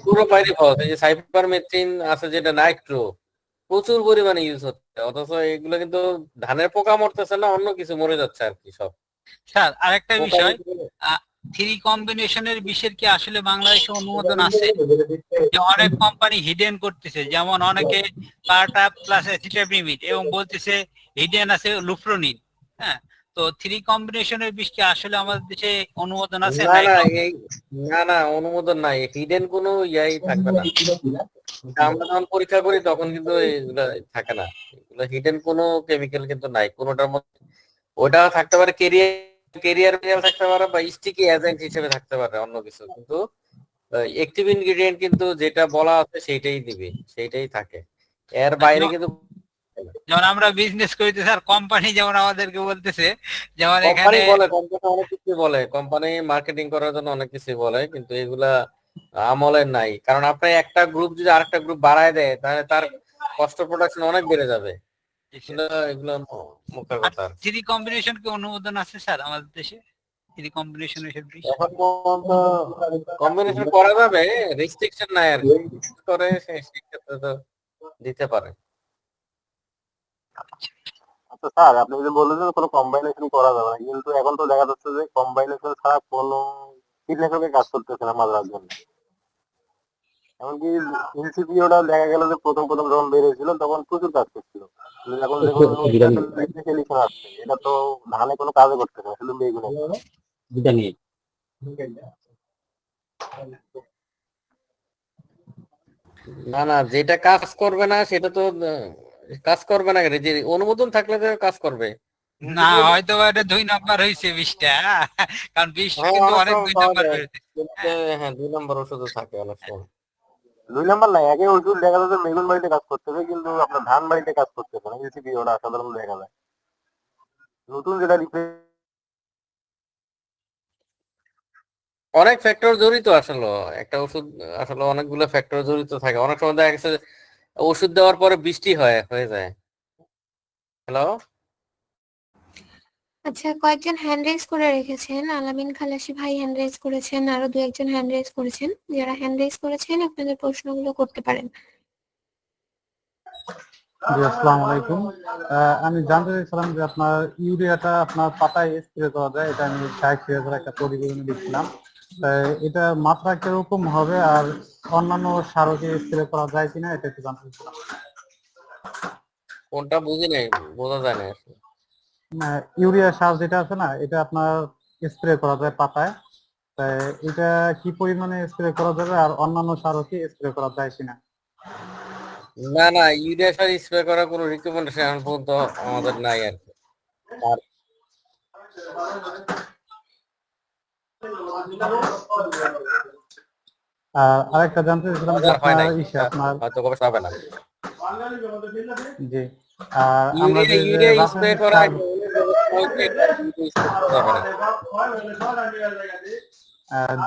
পুরো বাইরে পাওয়া যায়। যে সাইপারমেথ্রিন আছে যেটা নাইট্রো, প্রচুর পরিমাণে ইউজ হচ্ছে, অথচ এগুলো কিন্তু ধানের পোকা মরতেছে না, অন্য কিছু মরে যাচ্ছে আর কি সব স্যার আরেকটা পোকা। বিষয়, 3 কম্বিনেশনের বিষের কি আসলে বাংলাদেশে অনুমোদন আছে? যে অনেক কোম্পানি হিডেন করতেছে, যেমন অনেকে কার্টা প্লাস অ্যাসিটামিড এবং বলতেছে হিডেন আছে লুফ্রোনিন। হ্যাঁ, তো 3 কম্বিনেশনের বিষ কি আসলে আমাদের দেশে অনুমোদন আছে না না? না এটা এই না না অনুমোদন নাই, হিডেন কোনো ইয়াই থাকবে না। আমরা যখন পরীক্ষা করি তখন কিন্তু এগুলো থাকে না, এগুলো হিডেন কোনো কেমিক্যাল কিন্তু নাই কোনোটার মধ্যে। ওটা থাকতে পারে কেরিয়ার থাকতে পারে বা স্টিকি এজেন্ট হিসেবে থাকতে পারে অন্য কিছু, কিন্তু অ্যাক্টিভ ইনগ্রেডিয়েন্ট কিন্তু যেটা বলা আছে সেইটাই দিবে, সেইটাই থাকে, এর বাইরে কিন্তু। যেমন আমরা বিজনেস করিতে স্যার, কোম্পানি যেমন আমাদেরকে বলতেছে যেমন কোম্পানি এখানে বলে, কোম্পানি অনেক কিছু বলে, কোম্পানি মার্কেটিং করার জন্য অনেক কিছু বলে, কিন্তু এগুলা আমলের নাই। কারণ আপনি একটা গ্রুপ যদি আরেকটা গ্রুপ বাড়ায় দেয় তাহলে তার কস্ট প্রোডাকশন অনেক বেড়ে যাবে। এগুলো মুখের কথা। 3 কম্বিনেশন কি অনুমোদন আছে স্যার আমাদের দেশে? 3 কম্বিনেশন এসব বিষ এখন পর্যন্ত কম্বিনেশন করা যাবে, রেস্ট্রিকশন নাই আর কি, করে সেই ক্ষেত্রে তো দিতে পারে। আচ্ছা স্যার, আপনি যদি বললেন যে কোনো কম্বাইনেশন করা যাবে না, কিন্তু এখন তো দেখা যাচ্ছে যে কম্বাইনেশন ছাড়া কোনো কীটনাশকে কাজ করতেছে না মাদ্রার জন্য। এমনকি ইনসিপিওটা দেখা গেল যে প্রথম যখন বেরিয়েছিল তখন প্রচুর কাজ করছিল, কিন্তু এখন দেখুন স্পেশালিজেশন আসছে, এটা তো ধানে কোনো কাজে করতেছে না, শুধু বেগুনে। না না যেটা কাজ করবে না সেটা তো কাজ করবে না, যে অনুমোদন থাকলে তো কাজ করবে না, হয়তো বা এটা 2 নাম্বার হয়েছে বিষটা, কারণ বিষ হ্যাঁ কিন্তু অনেক অনেক 2 সময় পাওয়া নাম্বার যায়, বেরোতে। হ্যাঁ 2 নম্বর ওষুধও থাকে অনেক সময়। 2 নাম্বার নাই, একই ওষুধ দেখা যাচ্ছে বেগুন বাড়িতে কাজ করতেছে কিন্তু আপনার ধান বাড়িতে কাজ করতেছে না, ইনসিপিওটা সাধারণত দেখা যায়। নতুন যেটা অনেক ফ্যাক্টর জড়িত আসলে, একটা ওষুধ আসলে অনেকগুলো ফ্যাক্টর জড়িত থাকে, অনেক সময় দেখা গেছে ওষুধ দেওয়ার পরে বৃষ্টি হয়ে যায়। হ্যালো, আচ্ছা, কয়েকজন হ্যান্ড রেজ করে রেখেছেন, আলামিন খালাসি ভাই হ্যান্ড রেজ করেছেন, আরো 2-1 হ্যান্ড রেজ করেছেন। যারা হ্যান্ড রেজ করেছেন আপনাদের প্রশ্নগুলো করতে পারেন। জি, আসসালামু আলাইকুম। আমি জানতে চাইছিলাম যে আপনার ইউরিয়াটা আপনার পাতায় স্প্রে করা যায়, এটা আমি শাহেদ সিরাজের একটা প্রতিবেদনে দেখছিলাম। এটা মাত্রা কিরকম হবে আর অন্যান্য সারও কি স্প্রে করা যায় কিনা এটা একটু জানতে চাইছিলাম। কোনটা বুঝি নাই, বোঝা যায় না আসলে। ইউরিয়া সার যেটা আছে না, এটা আপনার স্প্রে করা যায় পাতায়, তাই এটা কি পরিমাণে স্প্রে করা যাবে আর অন্যান্য সারও কি স্প্রে করা যায় কিনা? না না ইউরিয়া সার স্প্রে করার কোনো রিকমেন্ডেশন এখন পর্যন্ত আমাদের নাই আর কি। আর আরেকটা জানতে চাইছিলাম যে আপনার আপনার হয়তো গবেষণা হবে না। জি, আর আমরা যে ইউরিয়া স্প্রে করা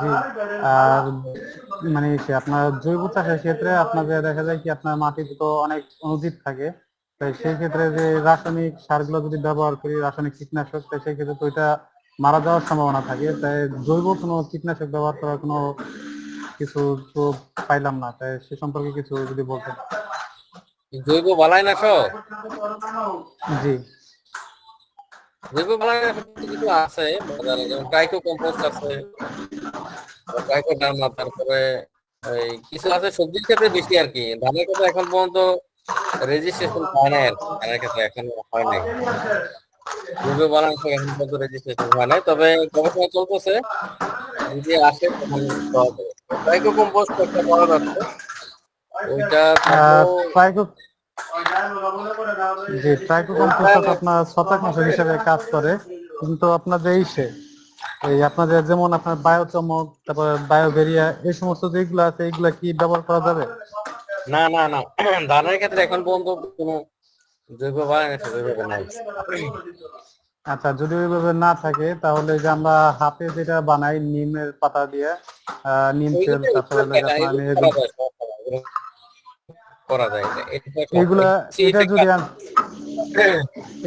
জি, আর মানে আপনার জৈব চাষের ক্ষেত্রে আপনাদের দেখা যায় কি আপনার মাটিতে তো অনেক অনুজীব থাকে, তাই সেই ক্ষেত্রে যে রাসায়নিক সারগুলো যদি ব্যবহার করি, রাসায়নিক কীটনাশক, তাই সেই ক্ষেত্রে তো ওইটা মারা যাওয়ার সম্ভাবনা থাকে, তাই জৈব কোনো কীটনাশক ব্যবহার করার কোনো কিছু তো পাইলাম না, তাই সে সম্পর্কে কিছু যদি বলতেন। জৈব বালাইনাশক? জি, জৈব বালাইনাশক কিছু আছে বাজারে, যেমন ট্রাইকো কম্পোস্ট আছে, ট্রাইকোডার্মা, তারপরে এই কিছু আছে সবজির ক্ষেত্রে বেশি আর কি। ধানের ক্ষেত্রে এখন পর্যন্ত রেজিস্ট্রেশন হয় নাই আর কি, ধানের ক্ষেত্রে এখন হয় নাই জৈব বালাইনাশক, এখন পর্যন্ত রেজিস্ট্রেশন হয় নাই, তবে গবেষণা চলতেছে, যদি আসে তখন পাওয়া যাবে। ট্রাইকো কম্পোস্ট একটা পাওয়া যাচ্ছে, ওইটা যে ট্রাইকোকম্পোস্ট আপনার ছত্রাকনাশক হিসেবে কাজ করে, কিন্তু আপনাদের এই আপনাদের যেমন আপনার বায়োচমক, তারপর বায়োভেরিয়া, এই সমস্ত যেগুলো আছে এইগুলা কি ব্যবহার করা যাবে? না না না, ধানের ক্ষেত্রে এখন পর্যন্ত কোনো জৈব বানানো ওইভাবে নাই। আচ্ছা, যদি ওইভাবে না থাকে তাহলে যে আমরা হাতে যেটা বানাই নিমের পাতা দিয়ে, নিম তেল, তারপরে করা যায় এগুলা,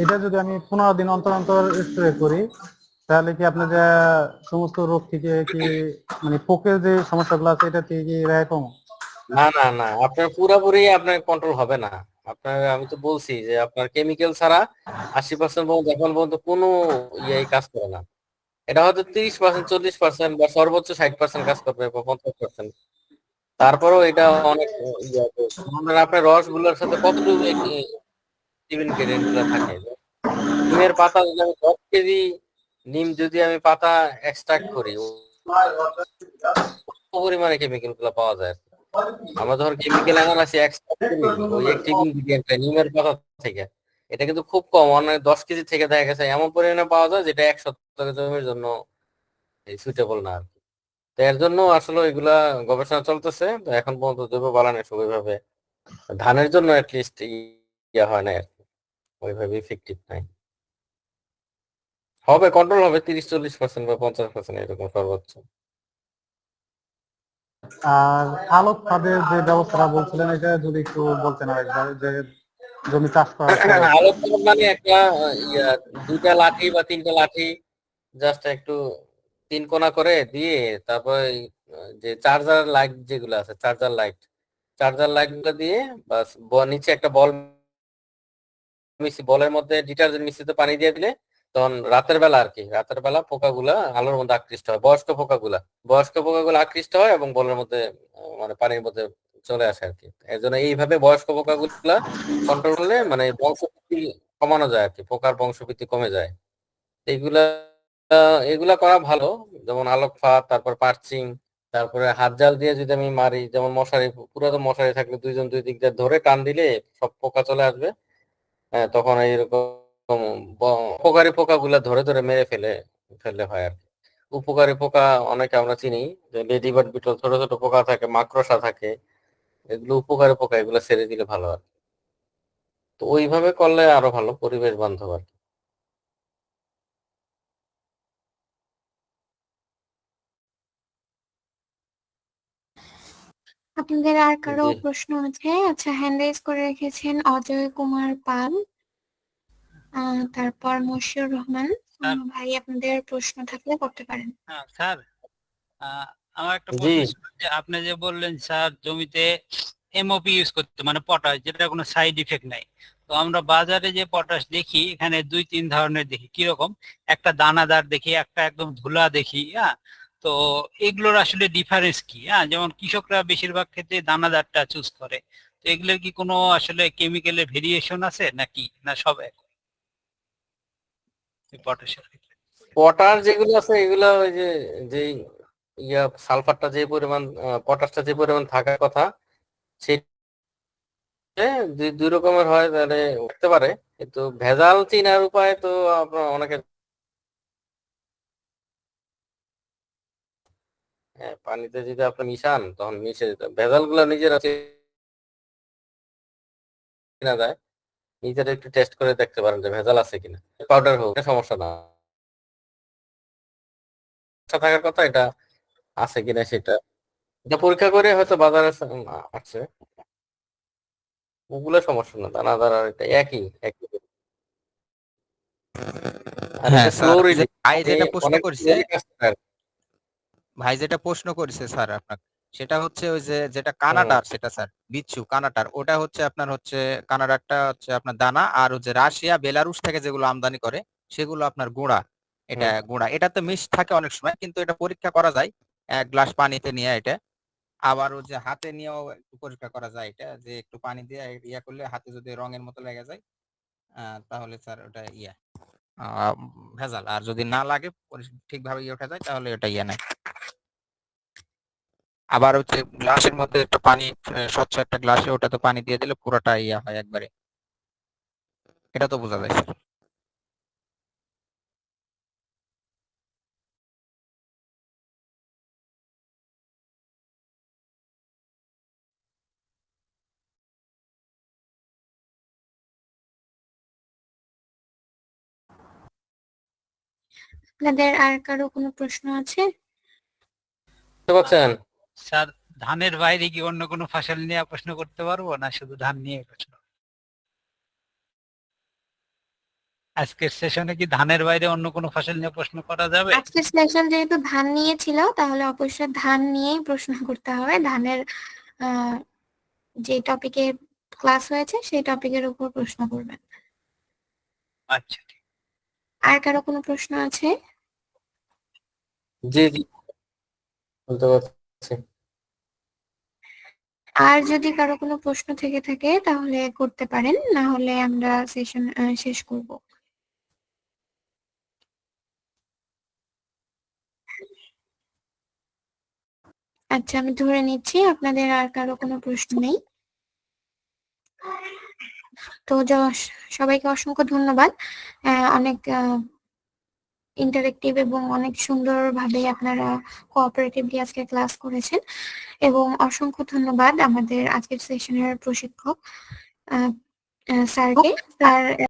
এটা যদি আমি 15 দিন অন্তর অন্তর স্প্রে করি, তাহলে কি আপনাদের সমস্ত রোগ থেকে কি মানে পোকের যে সমস্যাগুলো আছে এটা থেকে কি রেহাই পাবো? না না না, আপনার পুরাপুরি আপনার কন্ট্রোল হবে না। আপনার আমি তো বলছি যে আপনার কেমিক্যাল ছাড়া 80% পর্যন্ত এখন পর্যন্ত কোনো কাজ করে না। এটা হয়তো 30%, 40% বা সর্বোচ্চ 60% কাজ করবে বা 50%। তারপরেও এটা অনেক আপনার রসগুলোর সাথে কতটুকু ইনগ্রেডিয়েন্ট গুলো থাকে। নিমের পাতা যদি আমি 10 কেজি নিম যদি আমি পাতা এক্সট্রাক্ট করি, পরিমাণে কেমিক্যাল গুলো পাওয়া যায়। আমরা যখন কেমিক্যাল অ্যানালাইসিস এক্সট্রাক্ট করি ওই অ্যাক্টিভ ইনগ্রেডিয়েন্টটা নিমের পাতা থেকে, এটা কিন্তু খুব কম, অনেক 10 কেজি থেকে দেখা গেছে এমন পরিমাণে পাওয়া যায় যেটা 1 শতক জমির জন্য সুইটেবল না আর কি। তো এর জন্য আসলে এগুলা গবেষণা চলতেছে। তো এখন পর্যন্ত জৈব বানানো ওইভাবে ধানের জন্য অ্যাটলিস্ট হয় না আর কি, ওইভাবে ইফেক্টিভ নাই। হবে, কন্ট্রোল হবে 30-40% বা 50% এরকম সর্বোচ্চ। আর আলোক ফাঁদের যে ব্যবস্থাটা বলছিলেন, এটা যদি একটু বলতেন আরেকবার, যে জমি চাষ করার পরে। আলোক ফাঁদ মানে একটা 2টা লাঠি বা 3টা লাঠি জাস্ট একটু 3 কোণা করে দিয়ে, তারপর যে চার্জার লাইট যেগুলো আছে, চার্জার লাইট গুলো দিয়ে বাস নিচে একটা বল বলের মধ্যে ডিটারজেন্ট মিশ্রিত পানি দিয়ে দিলে তখন রাতের বেলা পোকাগুলা আলোর মধ্যে আকৃষ্ট হয়। বয়স্ক পোকাগুলো আকৃষ্ট হয় এবং বলের মধ্যে মানে পানির মধ্যে চলে আসে আর কি। এর জন্য এইভাবে বয়স্ক পোকাগুলা কন্ট্রোল করলে মানে বংশবৃদ্ধি কমানো যায় আর কি, পোকার বংশবৃদ্ধি কমে যায়। এইগুলা এগুলা করা ভালো, যেমন আলোক ফাঁদ, তারপর পার্চিং, তারপরে হাত জাল দিয়ে যদি আমি মারি, যেমন মশারি, পুরাতন মশারি থাকলে 2 জন 2 দিক দিয়ে ধরে টান দিলে সব পোকা চলে আসবে। হ্যাঁ, তখন এইরকম উপকারী পোকাগুলা ধরে ধরে মেরে ফেললে হয় আর কি। উপকারী পোকা অনেকে আমরা চিনি, যে লেডি বার্ড বিটল, ছোট ছোট পোকা থাকে, মাকড়সা থাকে, এগুলো উপকারী পোকা, এগুলো ছেড়ে দিলে ভালো আর কি। তো ওইভাবে করলে আরো ভালো, পরিবেশ বান্ধব আর কি। আপনাদের আর কারো জি, প্রশ্ন আছে? আচ্ছা, হ্যান্ড রাইজ করে রেখেছেন অজয় কুমার পাল, তারপর মশিউর রহমান। ভাই, আপনাদের প্রশ্ন থাকলে করতে পারেন। হ্যাঁ স্যার, আমার একটা জি, প্রশ্ন ছিল যে আপনি যে বললেন স্যার জমিতে এমওপি ইউজ করতে, মানে পটাশ, যেটা কোনো সাইড ইফেক্ট নাই। তো আমরা বাজারে যে পটাশ দেখি এখানে 2-3 ধরনের দেখি, কিরকম, একটা দানাদার দেখি, একটা একদম ধুলা দেখি। হ্যাঁ, তো এগুলোর আসলে ডিফারেন্স কি? হ্যাঁ, যেমন কৃষকরা বেশিরভাগ ক্ষেত্রে দানাদারটা চুজ করে, তো এগুলোর কি কোনো আসলে কেমিক্যালের ভেরিয়েশন আছে নাকি, না সব এক পটাশের ক্ষেত্রে? পটাশ যেগুলো আছে এগুলো ওই যে যেই সালফারটা যে পরিমাণ, পটাশটা যে পরিমাণ থাকার কথা, সেই দুই রকমের হয়, তাহলে উঠতে পারে। কিন্তু ভেজাল চিনার উপায় তো আপনার অনেকে, পানিতে যদি আপনি মিশান তখন মিশে যেতে, ভেজাল গুলো নিজেরা চেনা যায়, নিজেরা একটু টেস্ট করে দেখতে পারেন যে ভেজাল আছে কিনা। পাউডার হোক, এটা সমস্যা না, থাকার কথা এটা আছে কিনা সেটা এটা পরীক্ষা করে হয়তো বাজারে আসছে, ওগুলো সমস্যা না। দানাদার আর এটা একই একই। আর হ্যাঁ এটা স্লো স্যার, যে রিলিজ, ভাই যেটা প্রশ্ন অনেক করছে, slowly কাজ করে আর কি। স্যার আপনাকে, সেটা হচ্ছে ওই যে যেটা হুম, কানাডার, সেটা স্যার বিচ্ছু কানাডার, ওটা হচ্ছে আপনার হচ্ছে কানাডারটা হচ্ছে আপনার দানা, আর হচ্ছে রাশিয়া বেলারুশ থেকে যেগুলো আমদানি করে সেগুলো আপনার গুঁড়া। এটা হুম। গুঁড়া, এটা তো মিক্স থাকে অনেক সময়, কিন্তু এটা পরীক্ষা করা যায় 1 গ্লাস পানিতে নিয়ে। এটা আবার ওই যে হাতে নিয়েও একটু পরীক্ষা করা যায়, এটা যে একটু পানি দিয়ে ইয়া করলে হাতে যদি রঙের মতো লেগে যায়, তাহলে স্যার ওটা আহ, ভেজাল। আর যদি না লাগে, ঠিকভাবে ইয়ে ওঠা যায়, তাহলে ওটা নাই। আবার হচ্ছে গ্লাসের মধ্যে একটা পানি, স্বচ্ছ একটা গ্লাসে ওটা তো পানি দিয়ে দিলে পুরোটা হয় একবারে এটা তো বোঝা যায় স্যার। আপনাদের আর কারো কোনো প্রশ্ন আছে? বুঝতে পারছেন? স্যার ধানের বাইরে কি অন্য কোনো ফসল নিয়ে প্রশ্ন করতে পারবো না শুধু ধান নিয়ে প্রশ্ন? আজকের সেশনে কি ধানের বাইরে অন্য কোনো ফসল নিয়ে প্রশ্ন করা যাবে? আজকের সেশন যেহেতু ধান নিয়ে ছিল, তাহলে অবশ্যই ধান নিয়েই প্রশ্ন করতে হবে। ধানের যে টপিকে ক্লাস হয়েছে সেই টপিকের উপর প্রশ্ন করবেন। আচ্ছা, আর কারো কোনো প্রশ্ন আছে? জি জি, বলতে পারছি। আর যদি কারো কোনো প্রশ্ন থেকে থাকে তাহলে করতে পারেন, না হলে আমরা সেশন শেষ করব। আচ্ছা, আমি ধরে নিচ্ছি আপনাদের আর কারো কোনো প্রশ্ন নেই। তো সবাইকে অসংখ্য ধন্যবাদ। অনেক ইন্টারেক্টিভ এবং অনেক সুন্দরভাবে আপনারা কোঅপারেটিভলি আজকে ক্লাস করেছেন, এবং অসংখ্য ধন্যবাদ আমাদের আজকের সেশনের প্রশিক্ষক স্যারকে। স্যার